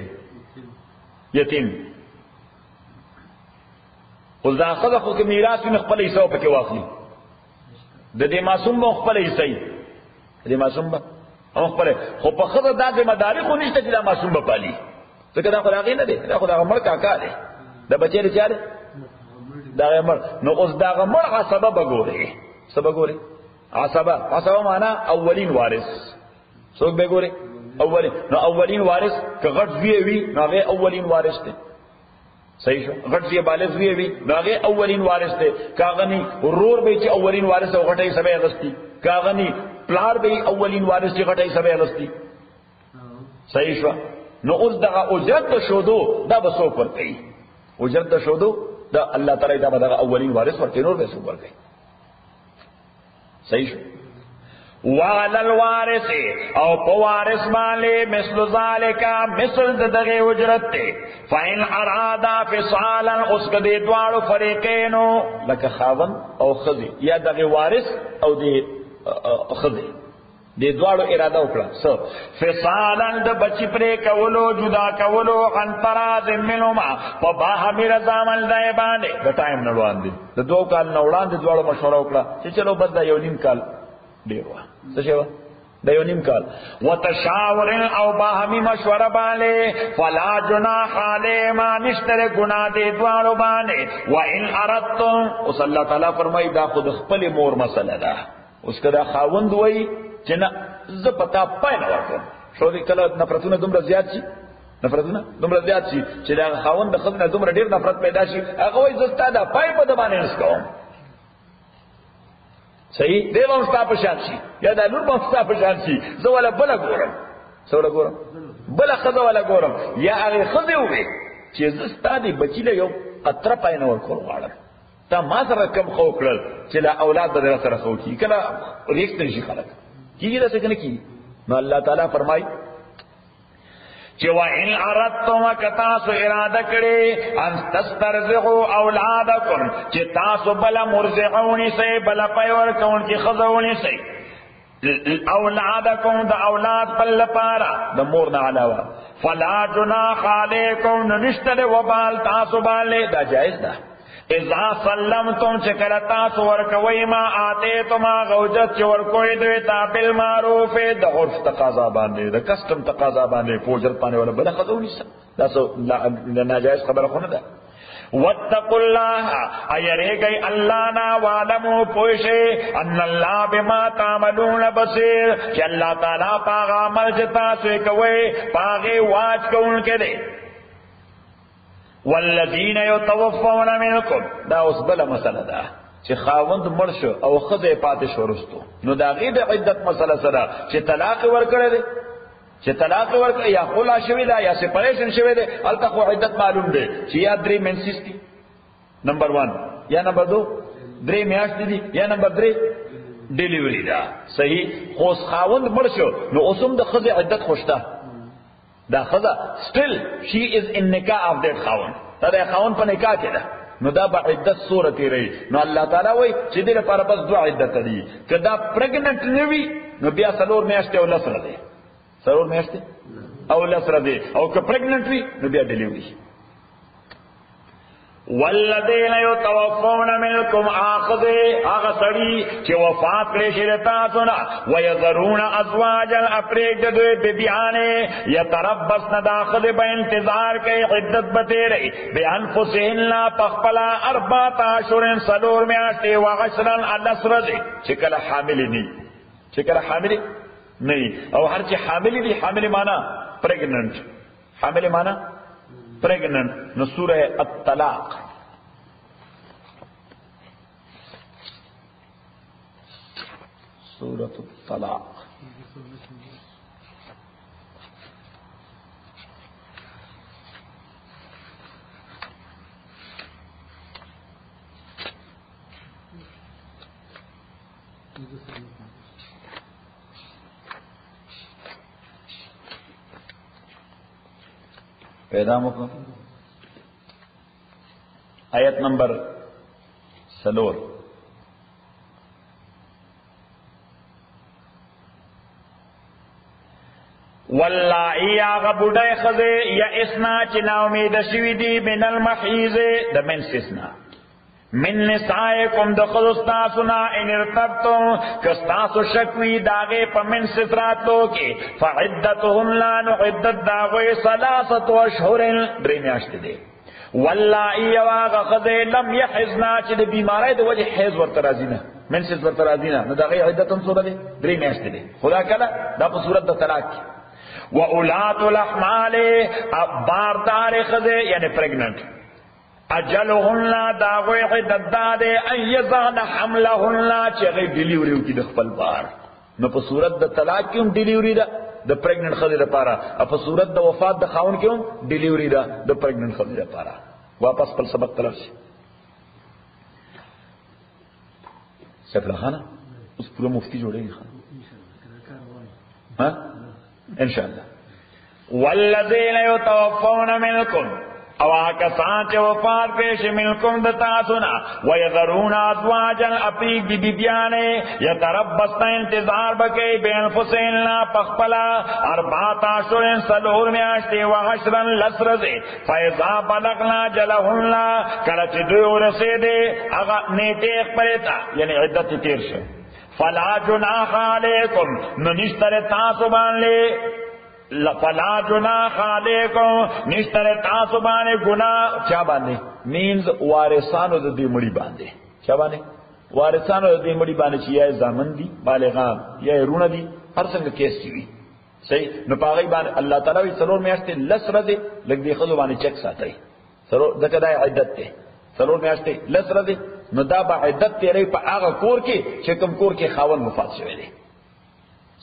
یتیم اوس دا خزه خو کې میراث نه خپل حساب پکې واخلي د دې معصوم مو خپل حصہ دې معصوم به خپل خو په خزه د ذمہ داری خو نشته چې دا معصوم به پالي ځکه دا خو هغه نه دی دا خو هغه مړ کاکا دی د بچی لري چاره دا مړ نو اوس دا مړ سبب وګوري سبب ګوري عصبه معنا اولین وارث څوک به ګوري اولین نو اولین وارث که غټ وی نو هغه اولین وارث دی صحیح شو غټ وی بالغ وی نو هغه اولین وارث دی کاغنی ورور به چې اولین وارث او غټي سبه غستی کاغنی پلار به اولین وارث چې غټي سبه غستی صحیح شو نو اوس دغه اجرت شودو دا به څوک ورکړي اجرت شودو دا الله تعالی دا به دغه اولین وارث ورکړي نور به څوک ورکړي صحیح شو وعلى الوارث او پوارث باندې مثل ذالک مثل دغه اجرت ته فین ارادا فصالا اس کدی دواړو فریقینو لکه خاون او خزی یا دغه وارث او د خزی د دواړو اراده وکړه سو فصالا د بچی پرې کولو جدا کولو ان تراز منهما په باهمي رضامل دای باندې د ټایم نه وړاندې د 2 کال نه وړاندې دواړو مشوره وکړه چې چلو بد یو نیم کال ډیر وا څه شو د یو نیم کال وتشاور او باهمی مشوره باندې فلا جناح علیهما نشتر گناه دې دوانو باندې وان اردتم اوس الله تعالی فرمایي دا خود خپل مور مسله ده اوس کدا خاوند وای چې نه ز پتا پای نه ورکړم شو دې کله نفرتونه دومره زیات شي نفرتونه دومره زیات شي چې دا خاوند د خزنه دومره ډیر نفرت پیدا شي هغه وای زستا دا پای په دمانه نسکوم صحیح دی هم ستا په شان شي یا دا نور هم ستا په شان شي زه ولا بل ګورم څوره ګورم بل خزه ولا ګورم یا هغه خزه وي چې زستا دی بچی له یو قطره پای نه ورکول غواړم تا ما سره کم خو کړل چې لا اولاد به سره خو کی کله ریښت نشي خلک کیږي دا څنګه کی نو الله تعالی فرمای چې وا ان اردتم کتا سو اراده کړي ان تسترزقوا اولادکم چې تاسو بل مرزقونی سي بل پيور کون کی خزونی سي اولادکم د اولاد بل پارا د مور نه علاوه فلا جناح علیکم نشتل وبال تاسو باندې دا جائز ده اذا سلمتم چکل تاسو ورکوی ما آتیتم غوجت چه ورکوی دوی تا بالمعروف دا عرف تقاضا بانده دا کسٹم تقاضا بانده پوجر پانے والا بلا خضو نیسا دا سو ناجائز خبر خونه دا واتقوا الله ایرے گئی اللہ نا وعلمو پوشے ان اللہ بما تعملون بصیر کہ اللہ تعالی پاغا عمل چتا سوی کوئی پاغی واج کون کے دے والذین یتوفون منکم دا اوس بل مسله ده چې خاوند مرشو او خزه پاتې شورستو نو دا غي د عدت مسله سره چې طلاق ورکړي دي چې طلاق ورکړي یا خلا شوی دا یا سپریشن شوی دی الته خو عدت معلوم دی چې یا درې منسیس دي نمبر 1 یا نمبر 2 درې میاشتې دي یا نمبر 3 ډیلیوری دا صحیح خو خاوند مرشو نو اوسم د خزه عدت خوشته دا خدا still she is in nikah of that خاون دا خاون په نکاح کې ده نو دا به عدت صورت رہی نو الله تعالی وای چې دې لپاره بس دعا عدت دي کدا پرګنټ نوي نو بیا سلور میاشتې او لسره ده سلور میاشتې او لسره ده او که پرګنټ وي نو بیا ډیلیوري والذین یتوفون منکم آخذ آغا سڑی چه وفات کلیشی رتا سنا ویذرون ازواجا اپریک دوی بیبیانے یتربصن داخل با انتظار کئی عدت بتیرئی بی انفسهن پخپلا 4 اشهر سلور میاشتی و 10 الاسر دی چکل حاملی نی چکل حاملی نی او هر چی حاملی دی حاملی مانا پریگننٹ حاملی مانا پریگننٹ نو سورہ الطلاق سورة الطلاق پیدا مکو آیت نمبر 3 واللائی آغا بودای خزے یا اسنا چنا امید شوی دی من المحیز دا من سسنا من نسائکم دا خزستاسنا ان ارتبتم کستاسو شکوی داغے پا من سسراتو کی فعدتهم لانو عدت داغوی 3 اشهر دریمیاشت دے واللائی آغا خزے لم یحزنا چی دا بیماری دا وجہ حیز ورطرازینا من سس ورطرازینا نو داغی عدتن سورة دے دریمیاشت دے خدا کلا دا پا صورت دا طلاق کی وَأُولَاتُ الْأَحْمَالِ باردار خزے یعنی پریگننٹ اجلهن داغوی عدت دادے ان یضعن حملهن چغی ڈیلیوریو کی دخپل بار نو پا صورت دا طلاق کیوں ڈیلیوری دا دا پریگننٹ خزے دا پارا اپا صورت دا وفات دا خاون کیوں ڈیلیوری دا دا پریگننٹ خزے دا پارا واپس پل سبق طرف سے سفر خانہ اس پورا مفتی جوڑے گی خانہ ہاں انشاءاللہ والذین یتوفون منکم او آکسان چه وفات پیش منکم دتا سنا ویذرون ازواجا اپیک بی بیانے یتربصن انتظار بکی بینفسین پخپلا 4 اشهر سلور میاشتی و 10 لسرزی فیضا بلغنا جلہن کلچ دوی رسیدے اغا نیٹیخ پریتا یعنی عدت تیر شو فلا جناح علیکم نشتر تاسو باندې فلا جناح علیکم نشتر تاسو باندې گناہ چا باندې مینز وارثانو د دې مړي باندې چا باندې وارثانو د دې مړي باندې چې یا زامن دي بالغان یا رونه دي هر څنګه کیس وي صحیح نو پاغي باندې الله تعالی وی څلور میاشتې لسره دي لګ دې خزو باندې چک ساتي څلور دغه د عدت ته څلور میاشتې لسره دي نو دا به عدت تیرې په هغه کور کې چې کوم کور کې خاوند وفات شوی دی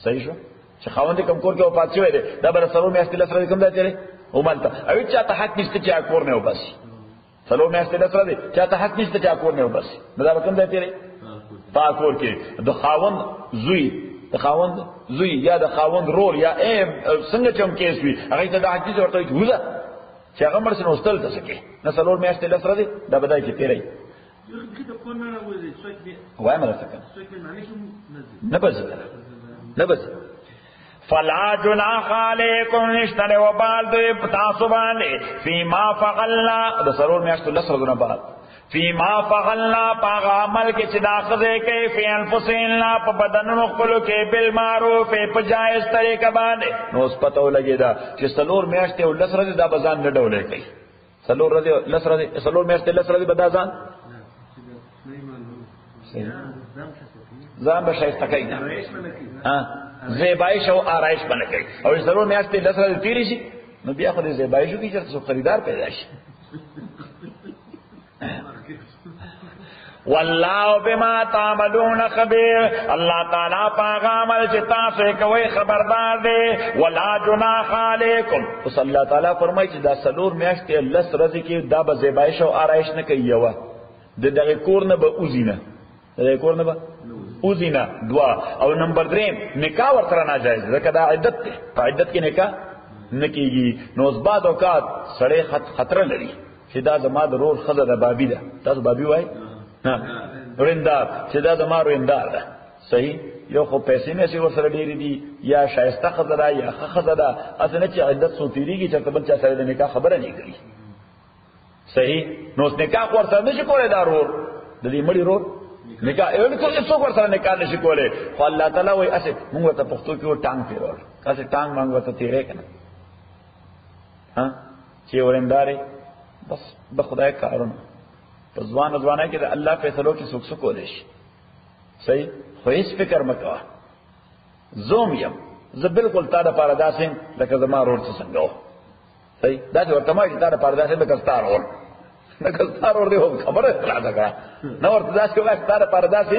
صحیح شو چې خاوند کوم کور کې وفات شوی دی دا به څلور میاشتې لسره کوم ځای تیرې او مالته او چې ته حق نشته چې کور نه وباسي څلور میاشتې لسره دي چې ته حق نشته چې کور نه وباسي دا به کوم ځای تیرې په کور کې د خاوند زوی یا د خاوند رول یا څنګه چې هم کیس وي هغه ته د حدیث ورته وځه چې هغه مرسته نوستل څه کې نه څلور میاشتې لسره دي دا بدای کې تیرې وای مله څنګه نه بس فلا جناح علیکم نشتر وبال دوی تاسو باندې فیما فعلنا د څلور میاشتو لسره دونه بعد فیما فعلنا پاغ عمل کې چې داخله کوي فی انفسنا په بدنونو خپلو کې بالمعروف په جایز طریقه باندې نو اوس پته ولګی دا چې څلور میاشتې او لسره دا بزان نه ډولې کوي څلور میاشتې لسره دی بدازان ځان به شایسته کوي ها زیبایش او آرایش باندې کوي او ضرور میاشتې لسره تیری شي نو بیا خو دې زیبایشو کې چې خریدار پیدا شي والله بما تعملون خبير الله تعالی پاک عمل چې تاسو کوي خبردار دی ولا جناح علیکم اوس الله تعالی فرمایي چې دا څلور میاشتې لسره کې دا به زیبایش او آرایش نه کوي یو د دغه کور نه به اوزینه دغه کور نه به اوزینا دعا او نمبر 3 نکاح ورته ناجایز ځکه دا عدت ده په عدت کې نکاح نکېږي نو اوس بعد اوقات سړی خطر لري چې دا زما د رور خزه د بابي ده تاسو بابي وای ها ورندار چې دا زما ورندار ده صحیح یو خو پیسې مې سي ورسره ډېری دي یا شایسته خزه ده یا خزه ده اسنه چې عدت سو تیریږي چې بل چا سره د نکاح خبره نه کوي صحیح نو اوس نکاح ورسره نشي کولای دا رور د دې مړي رور نکاح یو څوک ورسره نکاح نشي کولای خو الله تعالی وایي اسه موږ ته پښتو کې و ټانګ پیرول کاسه ټانګ مانګو ته تیرې کنه ها چې ورنداري بس د خدای کارونه په ځوانه کې د الله فیصلو کې څوک څوک ولې شي صحیح خو هیڅ فکر مکوه زوم یم زه بالکل تا د پاره داسې لکه زما رور څنګه و صحیح دا چې ورته ما چې تا د پاره داسې لکه ستار ور لکه ستار ور دی خبره کړه دا نو ورته داسې کوه ستار پاره داسې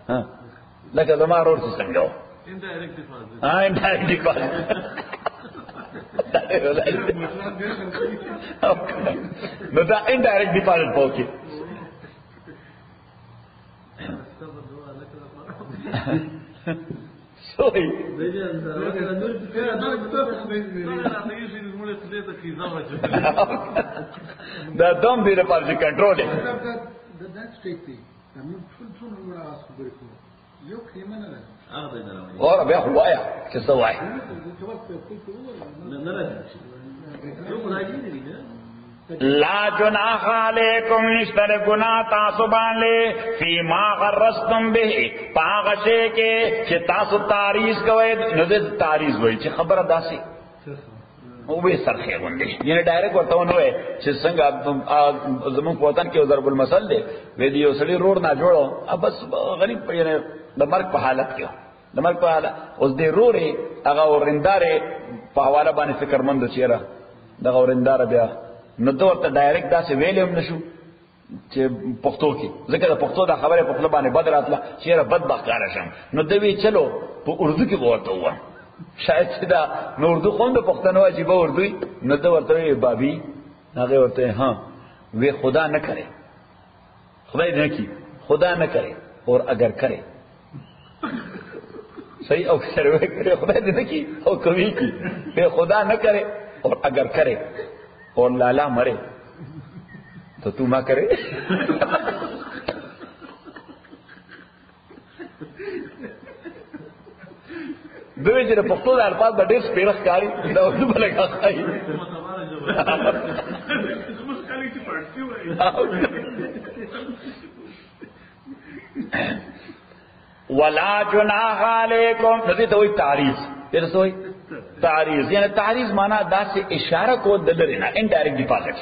ها لکه زما رور څنګه و indirect deposit no da indirect deposit پوکي sorry دا دوم دی لپاره کنټرول دی دا سټیټ دی موږ ټول یو کلمه نه اور بیا خوایا چې څه وای لا جناح علیکم نشتر گناہ تاسو باندې فیما غرستم به پاغه شی کې چې تاسو تعریض کوئ نو دې تعریض وای چې خبره داسي او به سرخه غونډي یعنی ډایرکټ ورته ونه چې څنګه زمون په وطن کې ضرب المثل دی ویډیو سړي روډ نه جوړو بس غریب یعنی د مرګ په حالت کې د مرګ په حالت اوس دې روري هغه ورندارې په حواله باندې فکر مند چیرې دغه ورندار بیا نو دوته ډایرکټ داسې ویلم نشو چې پښتو کې ځکه د پښتو د خبره په خپل باندې بدر اتله چیرې بدبخت راشم نو دوی چلو په اردو کې ورته و شاید دا نو اردو خوند پښتنو عجیب اردو نو د ورته بابي هغه ورته ها وی خدا نہ کرے خدای نه کی خدا نہ کرے اور اگر کرے صحیح او سروے کرے خدای دې نه کی او کوي کی خدا نہ کرے اور اگر کرے اور لالا مرے تو تو ما کرے دوی چې په خپل الفاظ باندې سپیرخ کاری دا ورته بلګا خای ولا جناح علیکم نو دې ته وایي تعریض. دې ته وایي تعریض، یعنی تعریض معنا دا سے اشاره کو د لري نه انډایرکټ ډیپازټ.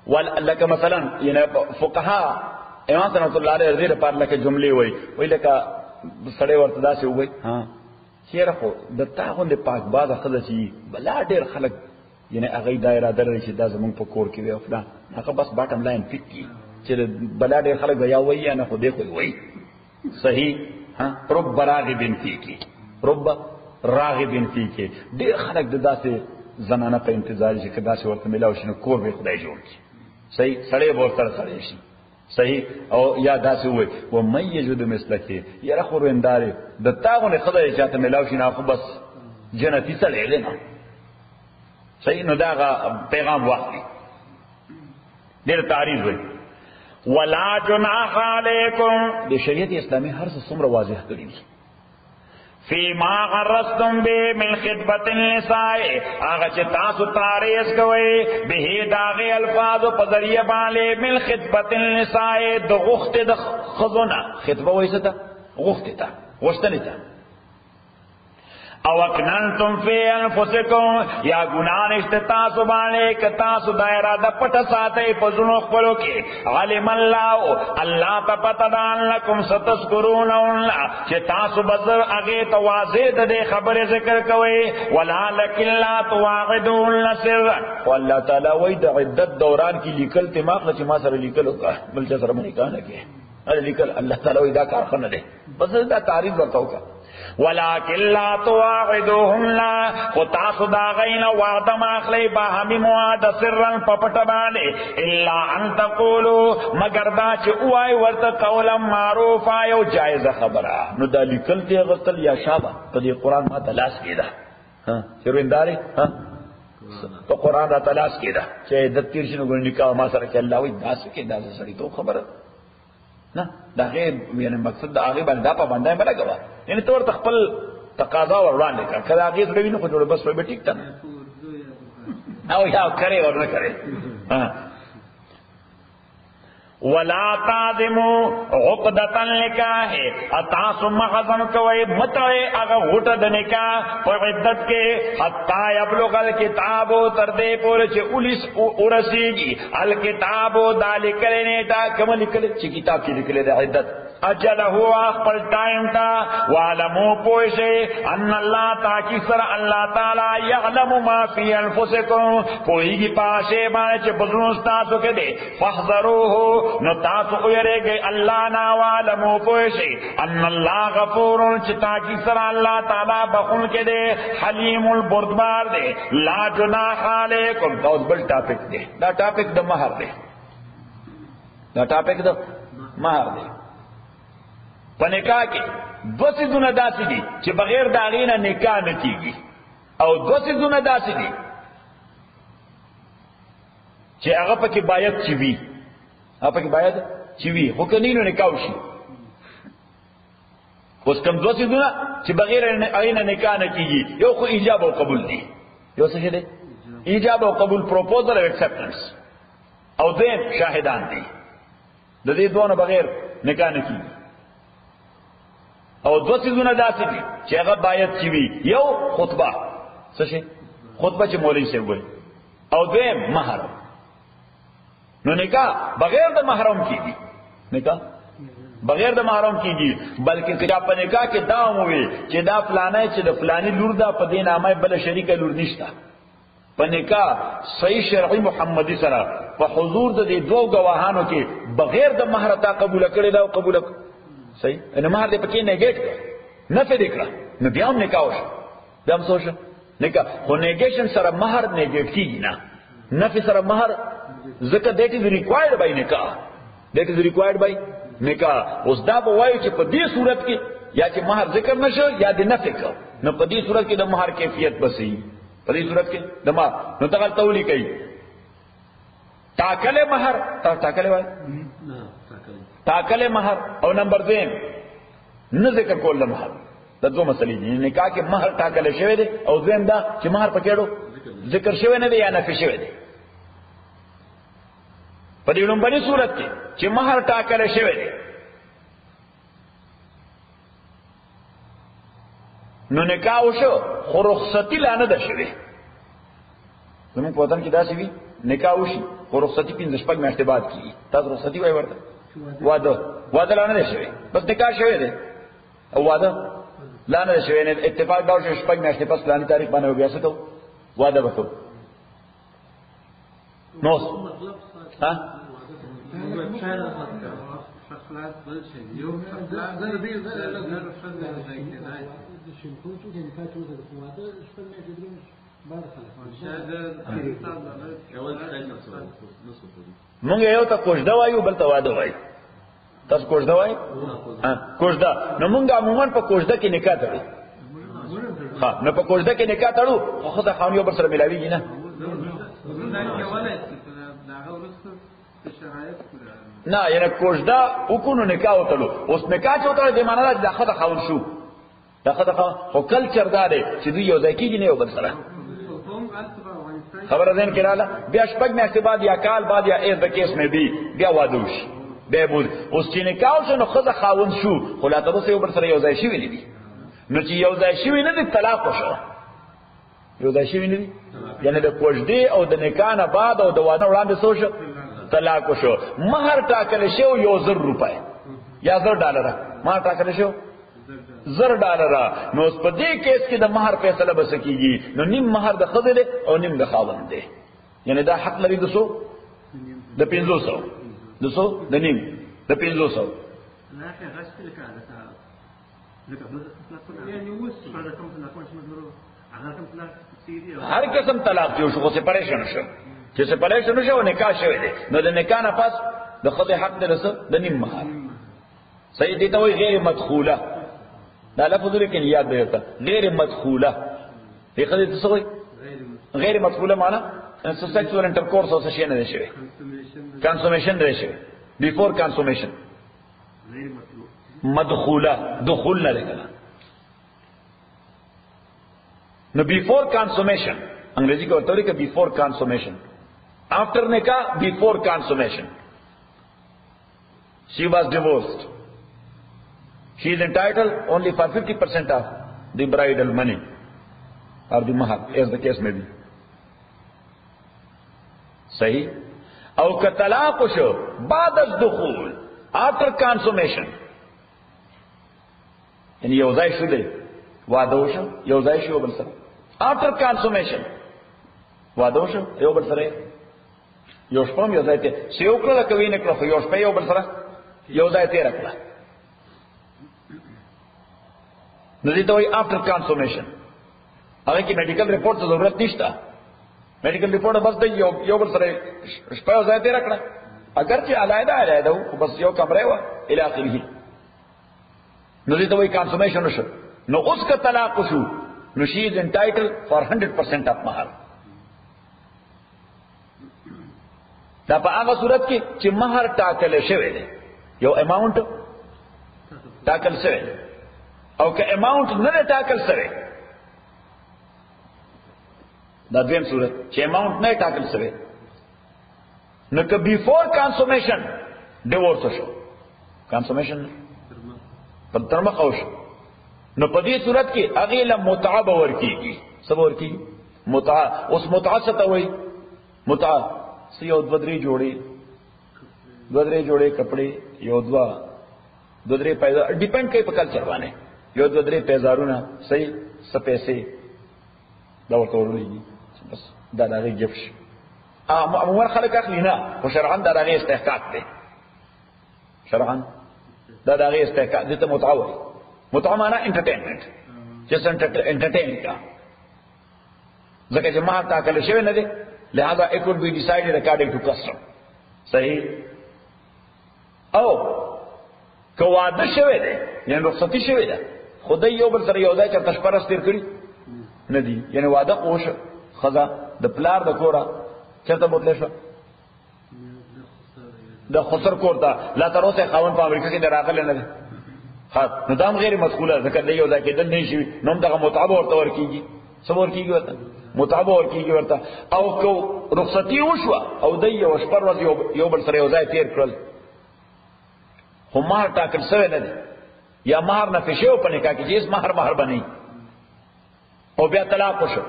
ولکه مثلا یعنی فقها امام رحمۃ اللہ علیہ رضی اللہ عنہ لکه جملې وایي لکه سړی ورته دا سه وایي ها چیرې خو د تاغوند پاک باز خزه چی بلا ډیر خلک یعنی هغه دایره درې چې دا زمونږ په کور کې وي افلا هغه بس باټم لاین فټ کی چې بلا ډیر خلک بیا وایي نه خو دې خو وایي صحیح. ها رب راغب فی کی رب راغب فی کی ډیر خلک د داسې زنانه په انتظار چې کدا چې ورته ملاو شنو کور به خدای جوړ کی صحیح سړی به سره سړی شي صحیح. او یا داسې وای و مې یجد مثلکه یره خو وینداري د تاغونه خدای چاته ملاو شي نه خو بس جنتی سره نه صحیح. نو دا پیغام واخلي ډیر تعریض وای. ولا جناح علیکم د شریعت اسلامي هر څه څومره واضح کړی دي فیما غرستم به من خطبت النساء هغه چې تاسو تعریض کوئ به داغه الفاظ په ذریعہ باندې من خطبت النساء د غخت د خزونه خطبه وایسته غخت ته غشتنه ته او اکننتم فی انفسکم یا گناہ نشته تاسو باندې ک تاسو دایره د پټ ساتي په زړه خپلو کې علم الله الله تپتدان لکم ستذکرون چې تاسو بزر هغه توازی د خبره ذکر کوي ولا لکن لا تواعدون سر والله تعالی وای د عدت دوران کې لیکل دماغ چې ما سره لیکل بل څه سره مې کانه کې ال لیکل الله تعالی وای دا کار خنه ده بس دا تعریف ورتاو کا ولكن لا تواعدوهم لا خطاص دا غین وعد ما اخلی باهمی مواد سرا پپٹبانے الا ان تقولوا مگر دا چه اوای ورت قولا معروفا یو جائز خبره نو دا لیکل دی غتل یا شابه په دې قران ما تلاش کیدا ها چرونداري ها تو قران را تلاش کیدا چې د تیر شنو ګڼ نکاح ما سره کې الله وي داس کې داس سړی تو خبره نه دا غیر یعنی مقصد دا هغه باندې دا په باندې باندې غوا یعنی تور تخپل تقاضا ور وړاندې کړه کله هغه سره ویني خو جوړ بس به ټیک تا او یا کرے اور نہ کرے ها ولا تعظموا عقدۃ النکاح اتاسو مغزم کوي متوي هغه غټه د نکاح په عدت کې حتا یبلغ الکتاب تر دې پورې چې اولیس ورسیږي الکتاب ذالک نیټه کوم لیکل چې کتاب کې لیکل د عدت اجله خپل ټایم تا وعلمو پوښي ان الله تاکي سره الله تعالی يعلم ما في انفسكم پوېږي پاشه باندې چې بزرګ تاسو کې دي فاحذروه نو تاسو ویریږئ الله نا وعلمو پوښي ان الله غفور چې تاکي سره الله تعالی بخون کې دي حلیم البردبار دي لا جناح علیکم دا بل ټاپک دی دا ټاپک د مہر دی دا ټاپک د مہر دی په نکاح کې دو څیزونه داسې دي چې بغیر د هغې نه نکاح نه کېږي او دو څیزونه داسې دي چې هغه پکې باید چې وي هغه پکې باید چې وي خو که نه نو نکاح وشي اوس کوم دو څیزونه چې بغیر هغې نه نکاح نه کېږي یو خو ایجاب او قبول دي یو څه شی دی ایجاب او قبول پروپوزل او اکسپټنس او دویم شاهدان دي د دې دوه بغیر نکاح نه کېږي او دو څیزونه داسې دي چې هغه باید چې وي یو خطبه څه شي خطبه چې مولوی صاحب وایي او دویم مہر نو نکاح بغیر د محرم کیږي نکاح بغیر د محرم کیږي بلکې کله په نکاح کې دا وي چې دا فلانه چې د فلانی لور دا په دې نامه بل شریکه لور نشته په نکاح صحیح شرعي محمدي سره په حضور د دې دوه گواهانو کې بغیر د مہر تا قبول کړي دا قبول صحیح ان مہر دې پکې نیګیټ نه فې دکړه نو بیا هم نکاح وشو بیا هم سوچ نکاح خو نیګیشن سره مہر نیګیټ کیږي نه فې سره مہر ذکر that is required by nikah that is required by nikah اوس دا به وایي چې په دې صورت کې یا چې مہر ذکر نشو یا د نفي کو نو په دې صورت کې د مہر کیفیت بسې په دې صورت کې د مہر نو تغل تولی کوي تاکل مہر تاکل وای تاکل مہر او نمبر 2 نه ذکر کول د مہر د دوه مسلې دي نکاح کې مہر تاکل شوی دی او دویم دا چې مہر پکېړو ذکر شوی نه دی یا نفي شوی دی په دې لومړنۍ صورت کې چې مہر ټاکل شوی دی نو نکاح وشو خو رخصتی لا نه ده شوې. زموږ په وطن کې داسې وي نکاح وشي خو رخصتی 15 میاشتې بعد کیږي. تاسو رخصتی وایي ورته واده لا نه ده شوې، بس نکاح شوی دی او واده لا نه ده شوی. نه اتفاق دا شو 15 میاشتې پس پلاني تاریخ باندې بیا څه کوو واده وکړو. نو ها مونږ یو ته کوژده وایو بل ته واده وایو. تاسو کوژده وایي؟ کوژده. نو مونږ عموما په کوژده کې نکاح تړو. ها نو په کوژده کې نکاح تړو خو ته خاوني بر سره ملاويږي نه. نه یعنی کوژده وکونو نکاح وتلو. اوس نکاح چوتره د معنا د داخله خاون شو. داخله خو کلچر دا دی چې دوی یو ځای کېږي نه یو بل سره. خبره ذهن کې رااله بیا شپږ میاشتې بعد یا کال بعد یا ایز د کیس مې بي بیا واده وشي بیا بود. اوس چې نکاح شو نو خزه خاون شو خو لا تر اوسه یو بل سره یو ځای شوي نه دي. نو چې یو ځای شوي نه دي طلاق وشو. یو ځای شوي نه دي یعنی د کوژدې او د نکاح نه بعد او د واده وړاندې څه شو طلاق وشو. مہر ټاکل شو $1,000 یا $1,000 مہر ټاکل شو $1,000. نو اوس په دې کیس کې د مہر فیصله بس کیږي. نو نیم مہر د خزه دی او نیم د خاوند دی. یعنی دا حق لري د 500 د نیم د 500. هر قسم طلاق جو شو سے پریشان شو چې سے پریشان شو نکاح شوی دی نو د نکاح نه پس د خزه حق دی د نیم مہر. صحیح دي ته وایي غیر مدخوله. دا لفظ لیکن یاد دیتا غیر مدخوله. دې خزه څه وایي غیر مدخوله معنا سیکسوال انټرکورس او څه شي نه دی شوی. کنسومیشن دی شوی بیفور کنسومیشن. مدخوله دخول نه لګا. نو بیفور کنسومیشن انګریزي کې ورته وایي بیفور کنسومیشن. after nikah before consummation she was divorced. She is entitled only for 50% of the bridal money or the mahar as the case may be. صحیح. او که طلاق شو بعد الدخول after consummation یعنی یو ځای شو دی واده شو یو ځای شو بل سره after consummation واده شو یو بل سره یو شپه یو ځای ته سیو کړه کوي نه کړه یو شپه یو بل سره یو ځای ته راکړه. نو دې ته وایي after consummation. هغه کې میډیکل رپورټ ته ضرورت نشته. میډیکل رپورټ بس د یو بل سره شپه یو ځای ته راکړه. اگر چې علیحده وو بس یو کمره و الی اخره. نو دې ته وایي consummation وشو. نو اوس که طلاق شو نو she is entitled for 100% of mahar. دا په هغه صورت کې چې مہر ټاکل شوی دی یو اماونت ټاکل شوی دی او که اماونت نه ټاکل شوی دا دویم صورت چې اماونت نه ټاکل شوی نو که بیفور کنسومیشن ډیورس شو کنسومیشن په ترمخ او شو نو په دې صورت کې هغه له متعه باور کیږي صبر کیږي متعه. اوس متعه څه ته وایي؟ متعه یو دوه درې جوړې کپڑے یو دو درې پیدا ډیپند کوي په کلچر باندې. یو دو درې پیزارونه صحیح څه پیسې دا ورته ورولېږي بس دا دغه ګفت شي. عموما خلک اخلي نه خو شرعاً دا دغه استحقاق دی. شرعاً دا دغه استحقاق دي ته متعه وایي. متعه معنا انټرټینمنت جس انټرټین کا ځکه چې ما ټاکل شوی نه دی لہذا it would be decided according to custom. صحیح. او که واده شوی دی یعنی رخصتی شوی ده خدای یو بل سره یو ځای چرته شپه ورځ تیر کړي نه دي یعنی واده خوش خزا د پلار د کورا چرته بوتله شو د خسر کور ته لا تر اوسه خاون په امریکا کې دراغله نه ده. ها نو دام غیر مسئوله ځکه دی یو ځای کې دل نه شي نو دغه متعب ورته ورکیږي صبر کیږي ورته متعبه ورکیږي ورته. او کو رخصتی وشو او د یو شپه ورځ یو بل سره یو ځای تیر کړل خو مہر ټاکل شوی نه دی یا مہر نه فشو په نکاح کې چې مہر بنئ او بیا طلاق وشو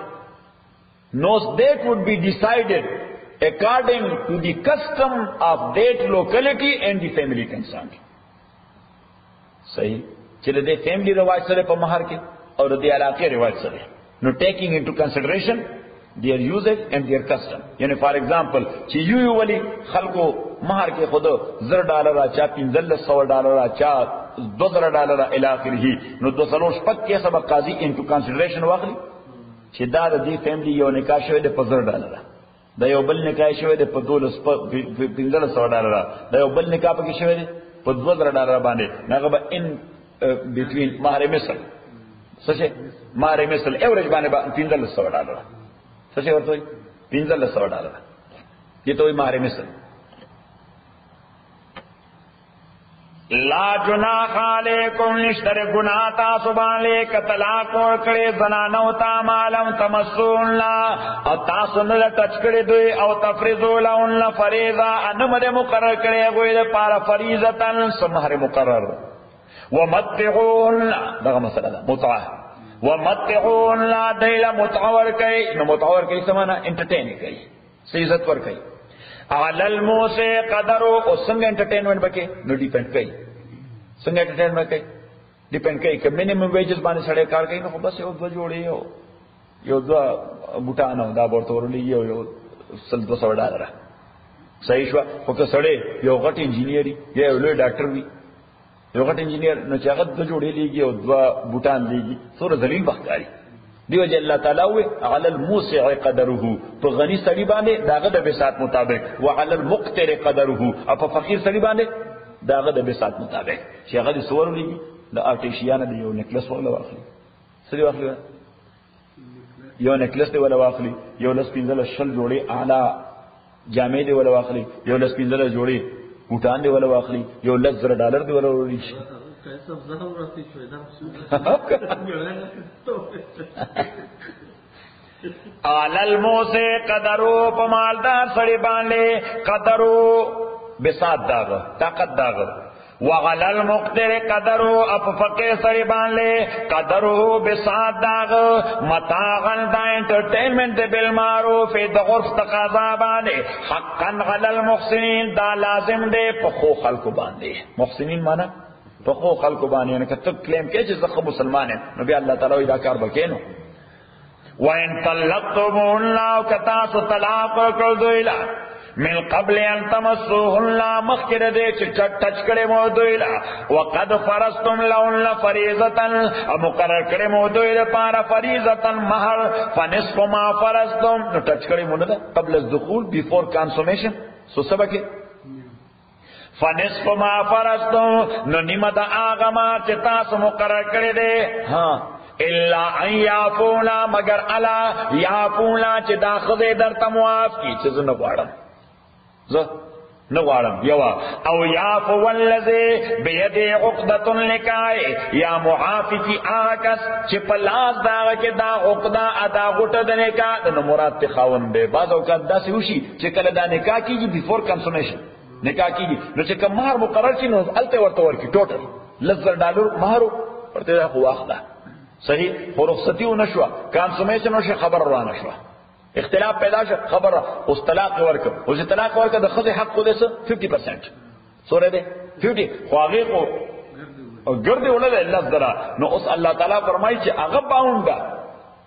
نو that would be decided according to the custom of that locality and the family concerned. صحیح چې د فیملی رواج سره په مہر کې او د علاقې رواج سره نو taking into consideration their usage and their custom. یعنی فار ایگزامپل چې یو ولی خلکو مہر کې خود $10 چا $1500 چا $2000 الی اخره نو 200 کې سبا قاضي into consideration واخلي چې دا د دې فیملی یو نکاح شوی د $10 دا یو بل نکاح شوی د $1500 دا یو بل نکاح پکې شوی دی په $2000 باندې هغه به ان بټوین مہر مثل څه مہر مثل ایوریج باندې $1500 څه ورته $1500 دي ته مہر مثل. لا جناح علیکم نشتر گناہ تاسو باندې ک طلاق ورکړي زنانو ته معلوم تمسون لا او تاسو نه ټچ کړي دوی او تفریضوا لهن فریضه انمره مقرر کړي غوې د پاره فریضه سمهر مقرر ومتعون دغه مسله ده متعه ومتعون لا دیل متعور کوي نو متعور کوي سمانا انټرټین کوي سیزت ور کوي علی الموسع قدر او څنګه انټرټینمنت وکي نو ډیپند کوي څنګه انټرټینمنت کوي ډیپند کوي ک مینیمم ویجز باندې سړی کار کوي نو بس یو د جوړي یو د بوټانو دا ورته ورلې یو $200 صحیح شو خو که سړی یو غټ انجینیر یا یو لوی ډاکټر وي یو غټ انجینیر نو چې هغه د جوړې لیږي او دوا بوټان لیږي سور ذلیل بخکاری دیو چې الله تعالی وی علی الموسع قدره په غنی سړي باندې داغه د بساط مطابق وعلى المقتر قدره او په فقیر سړي باندې داغه د بساط مطابق چې هغه د سور لیږي د آرټیشیان دی یو نکلس ولا واخلي سړي واخلي یو نکلس دی ولا واخلي یو لس پینځل شل جوړي اعلی جامې دی ولا واخلي یو لس پینځل جوړي بوټان دی ولا واخلي یو $10,000 دی ولا ورولي علی الموسع قدرو په مالدار سړي باندې قدرو بساط داغ طاقت داغ وعلى المقتر قدرو اپ فقیر سړي باندې قدرو بساط داغ متاعا دا انټرټینمنت بالمعروف د عرف تقاضا باندې حقا علی المحسنین دا لازم دی په خو خلکو باندې محسنین معنی په خو خلکو باندې نه کته کلیم کې چې زخه مسلمان نو بیا الله تعالی دا کار وکینو وان طلقتمون لا کتاس طلاق کړ دویلا من قبل ان تمسوهن مخکره دې چې ټچ کړي مو دویلا وقد فرضتم لهن فریضه مقرر کړي مو دویلا لپاره فریضه مہر فنصف ما فرضتم نو ټچ کړي مو نه قبل الدخول before consummation سو سبکه فنصف ما فرضتم نو نیمه دا آغا ما چې تاسو مقرر کړی دی ها الا ان یعفونا مگر الا یعفونا چې دا خدای درته معاف کی چې زه نه غواړم زه نه غواړم یو او یعفو الذی بيده عقدة النکاح یا معافی کی آکس چې په لاس دا کې دا عقده ادا غټه د نکاح نو مراد ته خاوند دی بعض اوقات داسې وشي چې کله دا نکاح کیږي before consummation نکاح کیږي نو چې کوم مہر مقرر شي نو الته ورته ورکی ټوټل $10,000 مہر ورته خو واخله صحیح خو رخصتی و نشوه کانسومیشن وشي خبر روانه شوه اختلاف پیدا شو خبر اوس طلاق ورک او چې طلاق ورک د خځې حق خو دې 50% سورې دې 50 خو هغه خو او ګرځي ولله $10,000 نو اوس الله تعالی فرمایي چې هغه باونډه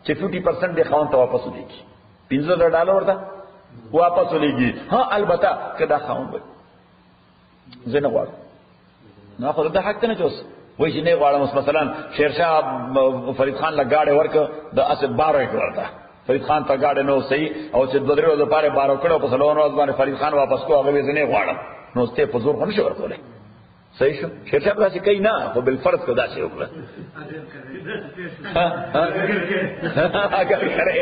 چې 50% دې خاون ته واپس ودیږي $15,000 ورته واپس ولېږي ها البته کدا خاون وي زنه غواړم نو خو د حق نه چوس وای چې نه غواړم مثلا شیرشاه فرید خان لا گاډي ورک د اس 12 ورته فرید خان ته گاډي نو صحیح او چې د درو د پاره 12 کړو په سلوون ورځ باندې فرید خان واپس کو هغه زنه غواړم نو ته په زور خنشه ورکولې صحیح شو شیرشاه راځي کوي نه خو بل فرض کو داسې وکړه اگر کرے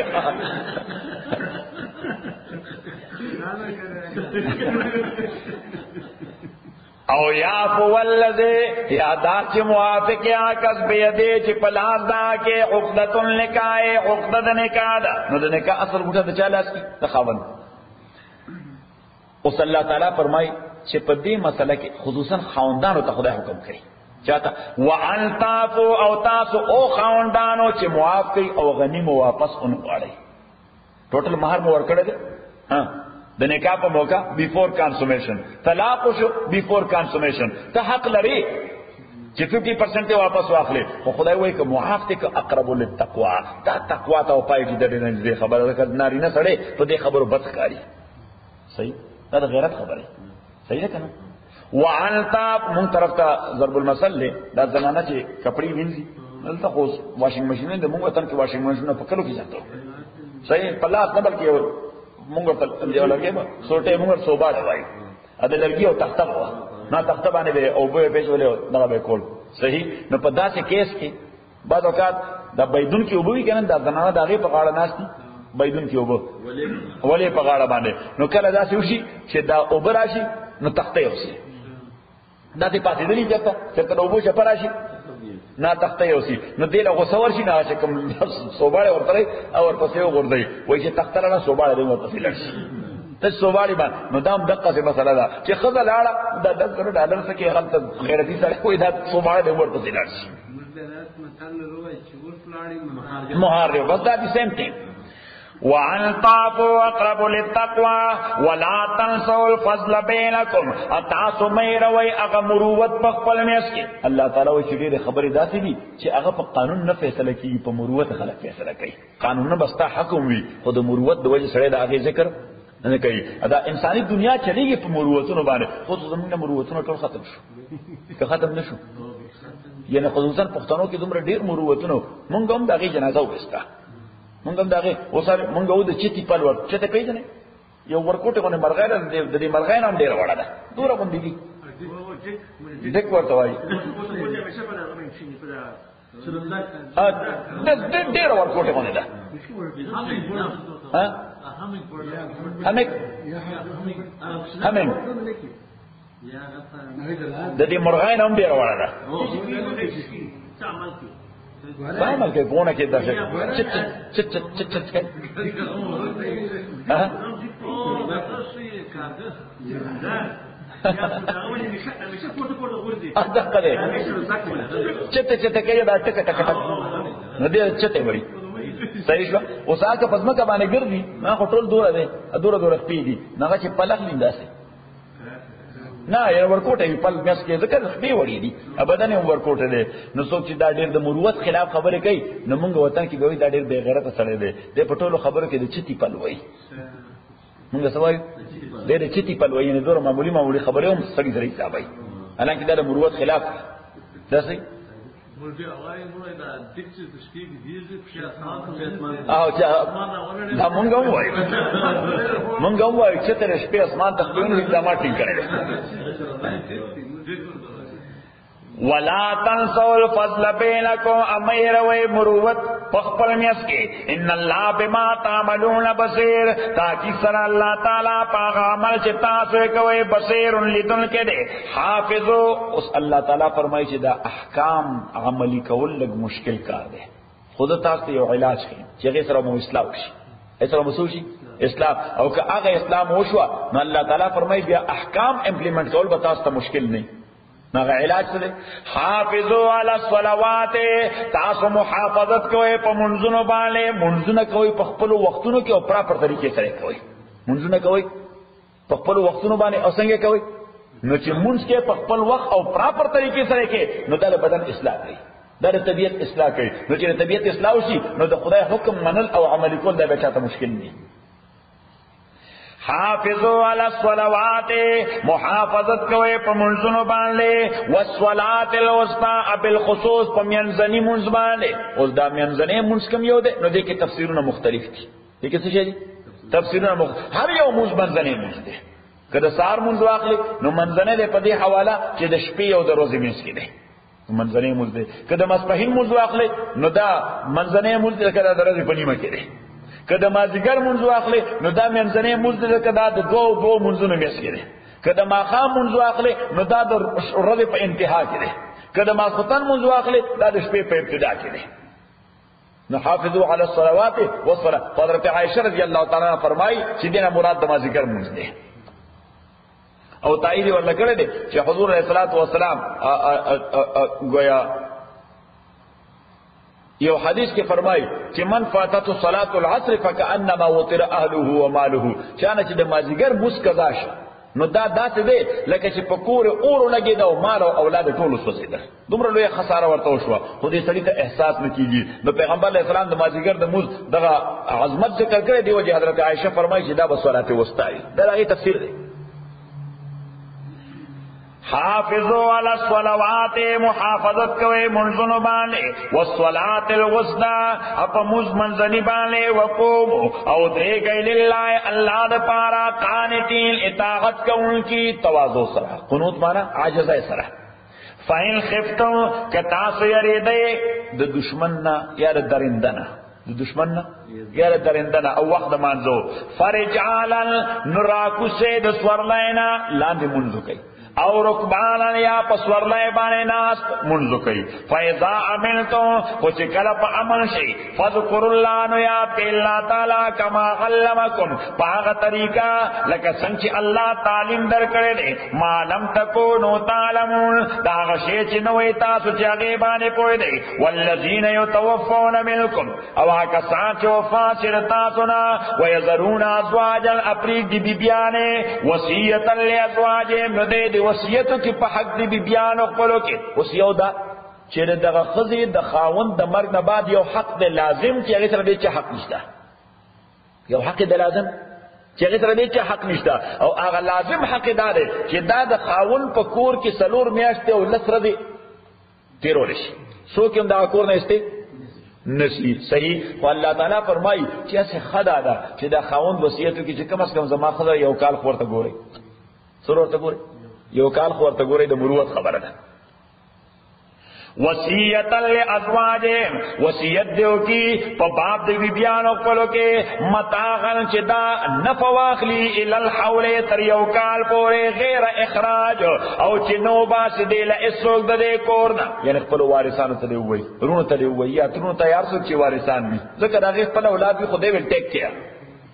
او یعفو والذی یادا چې موافق یا کس بیده چې پلاس دا کې عقدۃ النکاح عقدۃ نکاح دا نو د نکاح اصل ګټه د چالاس کی تخاون او صلی الله تعالی فرمای چې په دې مسله کې خصوصا خاوندانو ته خدای حکم کوي چاته وان تعفو او تاسو او خاوندانو چې معاف کوي او غنیمه واپس اون غواړي. ټوټل مہر مو ورکړل ها د نکاح په موقع بیفور کانسومیشن، طلاق شو بیفور کانسومیشن، ته حق لري چې 50% واپس واخلې، خو خدای وایي که معاف ته که اقرب للتقوا، دا تقوا ته پای کې د دې خبره ده. نارینه سړی په دې خبرو بد ښکاري. صحیح، دا د غیرت خبره صحیح ده کنه. وان تا مون طرف ته ضرب المثل له دا زمانہ چې کپڑے وینځي دلته خو واشنګ ماشین د موږ وطن کې واشنګ ماشین په کلو کې ځاتو صحیح په لاس نه بلکې موږ ته دی ولګي به سوټه موږ صوباړه وای ا د لرګي او تخته وا نه تخته باندې به او به پېښولې نه به کول صحیح. نو په داسې کیس کې بعض اوقات د بيدون کې وبوي کنه د زمانہ دغه په غاړه ناشتي بيدون کې وبو ولې په غاړه باندې نو کله داسې وشي چې دا اوبراشي نو تخته یوسي دا دې پاتې دی چې ته نو وبو چې پراشي نه تخته یوسي نو دې له غوسور شي نه چې کوم صوباړه ورته او ورپسې وګرځي وایي چې تخته نه صوباړه دې ورپسې لړشي ته صوباړي باندې نو دا هم دقه څه مسله ده چې خزه لاړه د $10 څخه غلط خیرتي سره کوئی دا صوباړه دې ورپسې لړشي محارب بس دا دي سیم ثینګ. وَأَن تَعْفُوا أَقْرَبُ لِلتَّقْوَى وَلَا تَنْسَوْا الْفَضْلَ بَيْنَكُمْ اتاسو مې روي هغه مروت په خپل میاس کې. الله تعالی وایي چې ډېر خبرې داسې دي چې هغه په قانون نه فیصله کوي، په مروت خلک فیصله کوي. قانون نه بستا حکم وي خو د مروت د وجه سره د هغه ذکر نه کوي. دا انساني دنیا چلیږي په مروتونو باندې، خو زمونږ مروتونه ټول ختم شو که ختم نشو. یعنی خصوصا پښتنو کې دومره ډېر مروتونه مونږ هم دغه جنازه وستا مونږ هم دغه اوسره مونږ و د چتی په ور چته پیژنې یو ورکوټه باندې مرغانه د دې مرغانه هم ډېر وړه ده دوره باندې دي دک ورته وایي د ډېر ورکوټه باندې ده ها همین د دې مرغانه هم ډېر وړه ده عمل کې بونه کې درشه چت چت چت چت چت ها دقه ده چت چت کې دا ټک ټک ټک نو دې چته وړي صحیح شو. اوس هغه پزما کا باندې ګرځي ما خټول دوره ده دوره پیږي نه چې پلخ لینداسه نه یو ورکوټه په میاس کې ذکر خپې وړي دي ابدا نه ورکوټه ده. نو څوک چې دا ډېر د مروت خلاف خبره کوي نو موږ وطن کې ګوي دا ډېر بے غیرت سره ده. د پټولو خبره کې د چتی پلوي موږ سوای د چتی پلوي نه دور معمولی خبره هم سړي زری حسابي حالانکه دا د مروت خلاف داسې ولدي الله يمر دا دکڅ تشکیل دي چې او دا مونږ وایو چې تر شپې اسمان ته خپلونه اقدامات ټینګ کړي. ولا تنسوا الفضل بينكم امير و مروت خپل میاس کې ان الله بما تعملون بصير تاکي سره الله تعالی پاغه عمل چې تاسو کوي بصير لیدل کې دي. حافظو اوس الله تعالی فرمایي چې دا احکام عملی کول لږ مشکل کار دی. خود تاسو یو علاج کوي چې هغه سره مو اصلاح شي، سره مو شي اسلام او که هغه اسلام وشو نو الله تعالی فرمایي بیا احکام امپلیمنٹ کول به تاسو ته مشکل نه. ناغه علاج څه دی؟ حافظوا علی الصلوات تاسو محافظت کوئ په منځونو باندې، منځونه کوئ په خپل وختونو کې او پراپر طریقې سره کوئ. منځونه کوئ په خپل وختونو باندې او څنګه کوئ؟ نو چې منځ کې په خپل وخت او پراپر طریقې سره کې نو دا بدن اصلاح کوي، دا طبیعت اصلاح کوي. نو چې طبیعت اصلاح شي نو د خدای حکم منل او عمل کول دا به چاته مشکل نه. حافظوا علی الصلوات محافظت کوئ په منځونو باندې، والصلاة الوسطى بالخصوص په منځني منځ باندې. اوس دا منځني منځ کوم یو دی؟ نو دې کې تفسیرونه مختلف دي. دې کې څه شي دي؟ تفسیرونه هر یو منځ منځني منځ دی. کله سار منځ واخلي نو منځني دی په دې حواله چې د شپې او د ورځې منځ کې دی منځني منځ دی. کله ماسپښین منځ واخلي نو دا منځني منځ دی، کله د ورځې په نیمه کې دی. کله مازیګر منځ واخلي نو دا منځنی منځ دی، کله د دوه منځونو میس کې دی. کله ماښام منځ واخلي نو دا د ورځې په انتها کې دی. کله ماخوتن منځ واخلي دا د شپې په ابتدا کې دی. نو حافظوا علی الصلوات والصلاة. حضرت عائشہ رضی اللہ تعالی عنہا فرمایي چې دینه مراد د مازیګر منځ دی. او تایید ورل کړی دی چې حضور علیه الصلاۃ والسلام گویا یو حدیث کې فرمایي چې من فاتته صلاة العصر فكأنما وطر اهله وماله، چانه چې د مازیګر موس قضا شي نو دا داسې دی لکه چې په کور اور لګیدا او مال او اولاد ټول وسوسیدل. دومره لوی خساره ورته وشوه، خو دې سړي ته احساس نه کیږي. نو پیغمبر علیه السلام د مازیګر د موس دغه عظمت ذکر کړی دی، وجه حضرت عائشه فرمایي چې دا به صلات وسطی دا هغه تفسیر دی. حافظوا علی الصلوات، محافظت کوي منځونو باندې، والصلات الوسطى اپ موږ منځنی باندې، وقوم او درې کوي لله الله د پاره، قانتین اطاعت کوونکی تواضع سره، قنوت معنا عاجزه سره. فإن خفتم کتاس یریدای د دشمن نه یا د درندنه، د دشمن نه یا د درندنه او وخت مانځو، فرجالا نراکو سے د سورلینا لاندې منځو کوي او رکبانا یا پسورلای باندې ناس منځو کوي. فاذا عملتم پس کله په عمل شي فذكر الله نو یا الله تعالی کما علمکم پاغه طریقہ لکه څنګه چې الله تعلیم درکړي دي، ما لم تکونوا تعلمون دا غشي چې نوې تاسو چې هغه باندې پوي دي. والذین یتوفون منکم او هغه کسان چې وفات شي تاسو نه، ويذرون ازواجا اپریک دی بیبیانه وصیتا لازواجهم نو دې وصیتو کی په حق دی بیانو خپلو کې وصیو دا چې دغه خزي د خاوند د مرګ نه بعد یو حق دی لازم چې هغه سره دې حق نشته، یو حق دی لازم چې هغه سره دې حق نشته، او هغه لازم حق دا دی چې دا د خاوند په کور کې سلور میاشتې او لسره دی تیرول شي، څوک هم دا کور نه استه نسی صحیح. او الله تعالی فرمایي چې اسه خدا ده چې دا خاوند وصیتو کې چې کم از کم زما خزه یو کال خورته ګوري، سرور ته ګوري یو کال خو ورته ګوري، د مروت خبره ده. وصیت لازواجهم وصیت دیو کی په باب د بیبیانو خپلو کې، متاعن چې دا نفواخلی ال الحول تر یو کال پورې غیر اخراج او چې نو باس دی له اسوک د دې کور نه، یعنی خپل وارثانو ته دی وای، رونو ته دی وای، یا ترونو تیار سو چې وارثان وي، ځکه هغه خپل اولاد به خدای ول ټیک کړي،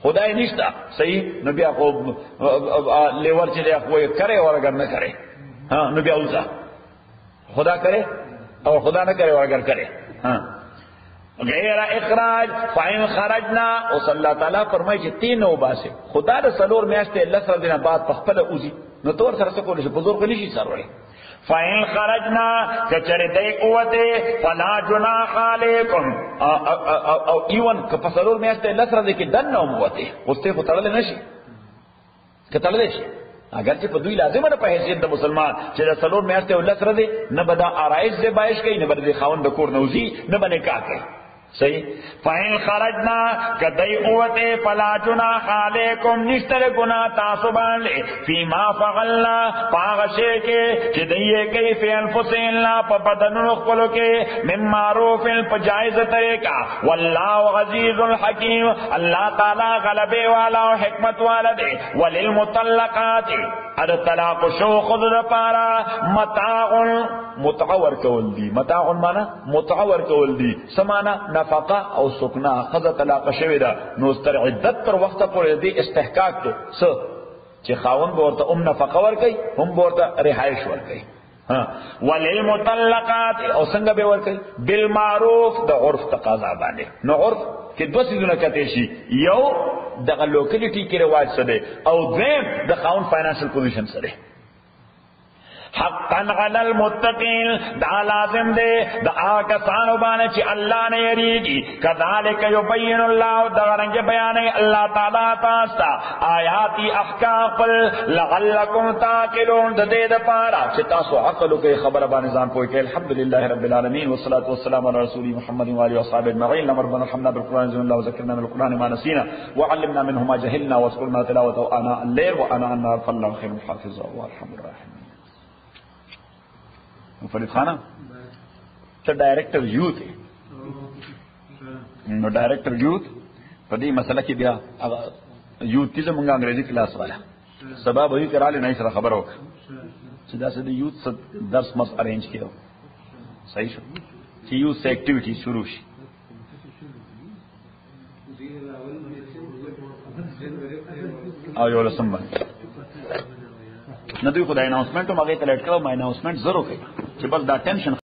خدای نشتا صحیح. نو بیا خو لیور چې دی خو یې کرے او اگر نه کرے، ها نو بیا اوسه خدا کرے او خدا نہ کرے اور اگر کرے، ہاں غیر اخراج. فإن خرجنا او صلی اللہ تعالی فرمایي چې تینو باسه خدا د سلور میاشتې لسر دینه بعد په خپل اوزي نو تور سره څه کول شي، بزرګ نشي سره. فإن خرجنا کچره دای قوته فلا جناح علیکم او ایون که پسلور میاشتې لسر دې کې دنه موته اوسته خو تړل نشي، کتل شي اگر چې په دوی لازمه نه په حیثیت د مسلمان چې د سلور میاشتې او لسر دې نه بدا آرایش دې بایش کوي، نه بده خاوند د کور نوزي، نه بنه کا کوي صحیح. فإن خرجنا کدی قوته فلا جناح علیکم نشتر گناہ تاسو باندې فيما فعلنا پاغشه کې چې دایې کوي فی انفسهم لا په بدنونو خپلو کې من معروف په جایز طریقہ، والله عزیز الحکیم الله تعالی غلبه والا او حکمت والا دی. وللمطلقات اد طلاق شو خود لپاره متاع متعور کول دی، متاع معنا متعور کول دی، سمانا نفقه او سکنا، خزه طلاق شوی دا نو ستر عدت پر وخت پورې دی استحقاق ته س چې خاوند ورته نفقه ور کوي هم ورته رهایش ور کوي. ها وللمطلقات او څنګه به ور کوي بالمعروف د عرف تقاضا باندې. نو عرف کې دوه څه کته شي، یو د لوکلیټي کې رواج سره او دویم د خاوند فاینانشل پوزیشن سره. حقا علی المتقین دا لازم دے دا آکا سانو بانے چی اللہ نے یریگی کذالک یبین اللہ دا رنگ بیانے اللہ تعالیٰ تاستا آیاتی احکام قل لعلکم تاکلون دا دے دا پارا چی تاسو عقلو کے خبر بانزان پوئی کہ الحمدللہ رب العالمین والصلاة والسلام علی رسولی محمد وآلہ وصحاب اجمعین. لما ربنا الحمد بالقرآن زن اللہ وذکرنا من القرآن ما نسینا وعلمنا منه ما جهلنا واذكرنا تلاوته آناء الليل وآناء النهار فالله خير حافظا والحمد لله. فرید خانہ تو ڈائریکٹر یوتھ ہے، نو ڈائریکٹر یوتھ پدی مسئلہ کی بیا یوتھ کی زمانگا انگریزی کلاس والا سبب ہوئی کرا لے نہیں سر خبر ہوگا سیدھا سیدھا یوتھ سے درس مس ارینج کیا ہو صحیح شو کہ یوتھ سے ایکٹیویٹی شروع شی آیو رسم بن نه دوی خدای اناونسمنت هم هغه ته لټ کړو ما اناونسمنت زرو کوي چې بس دا ټینشن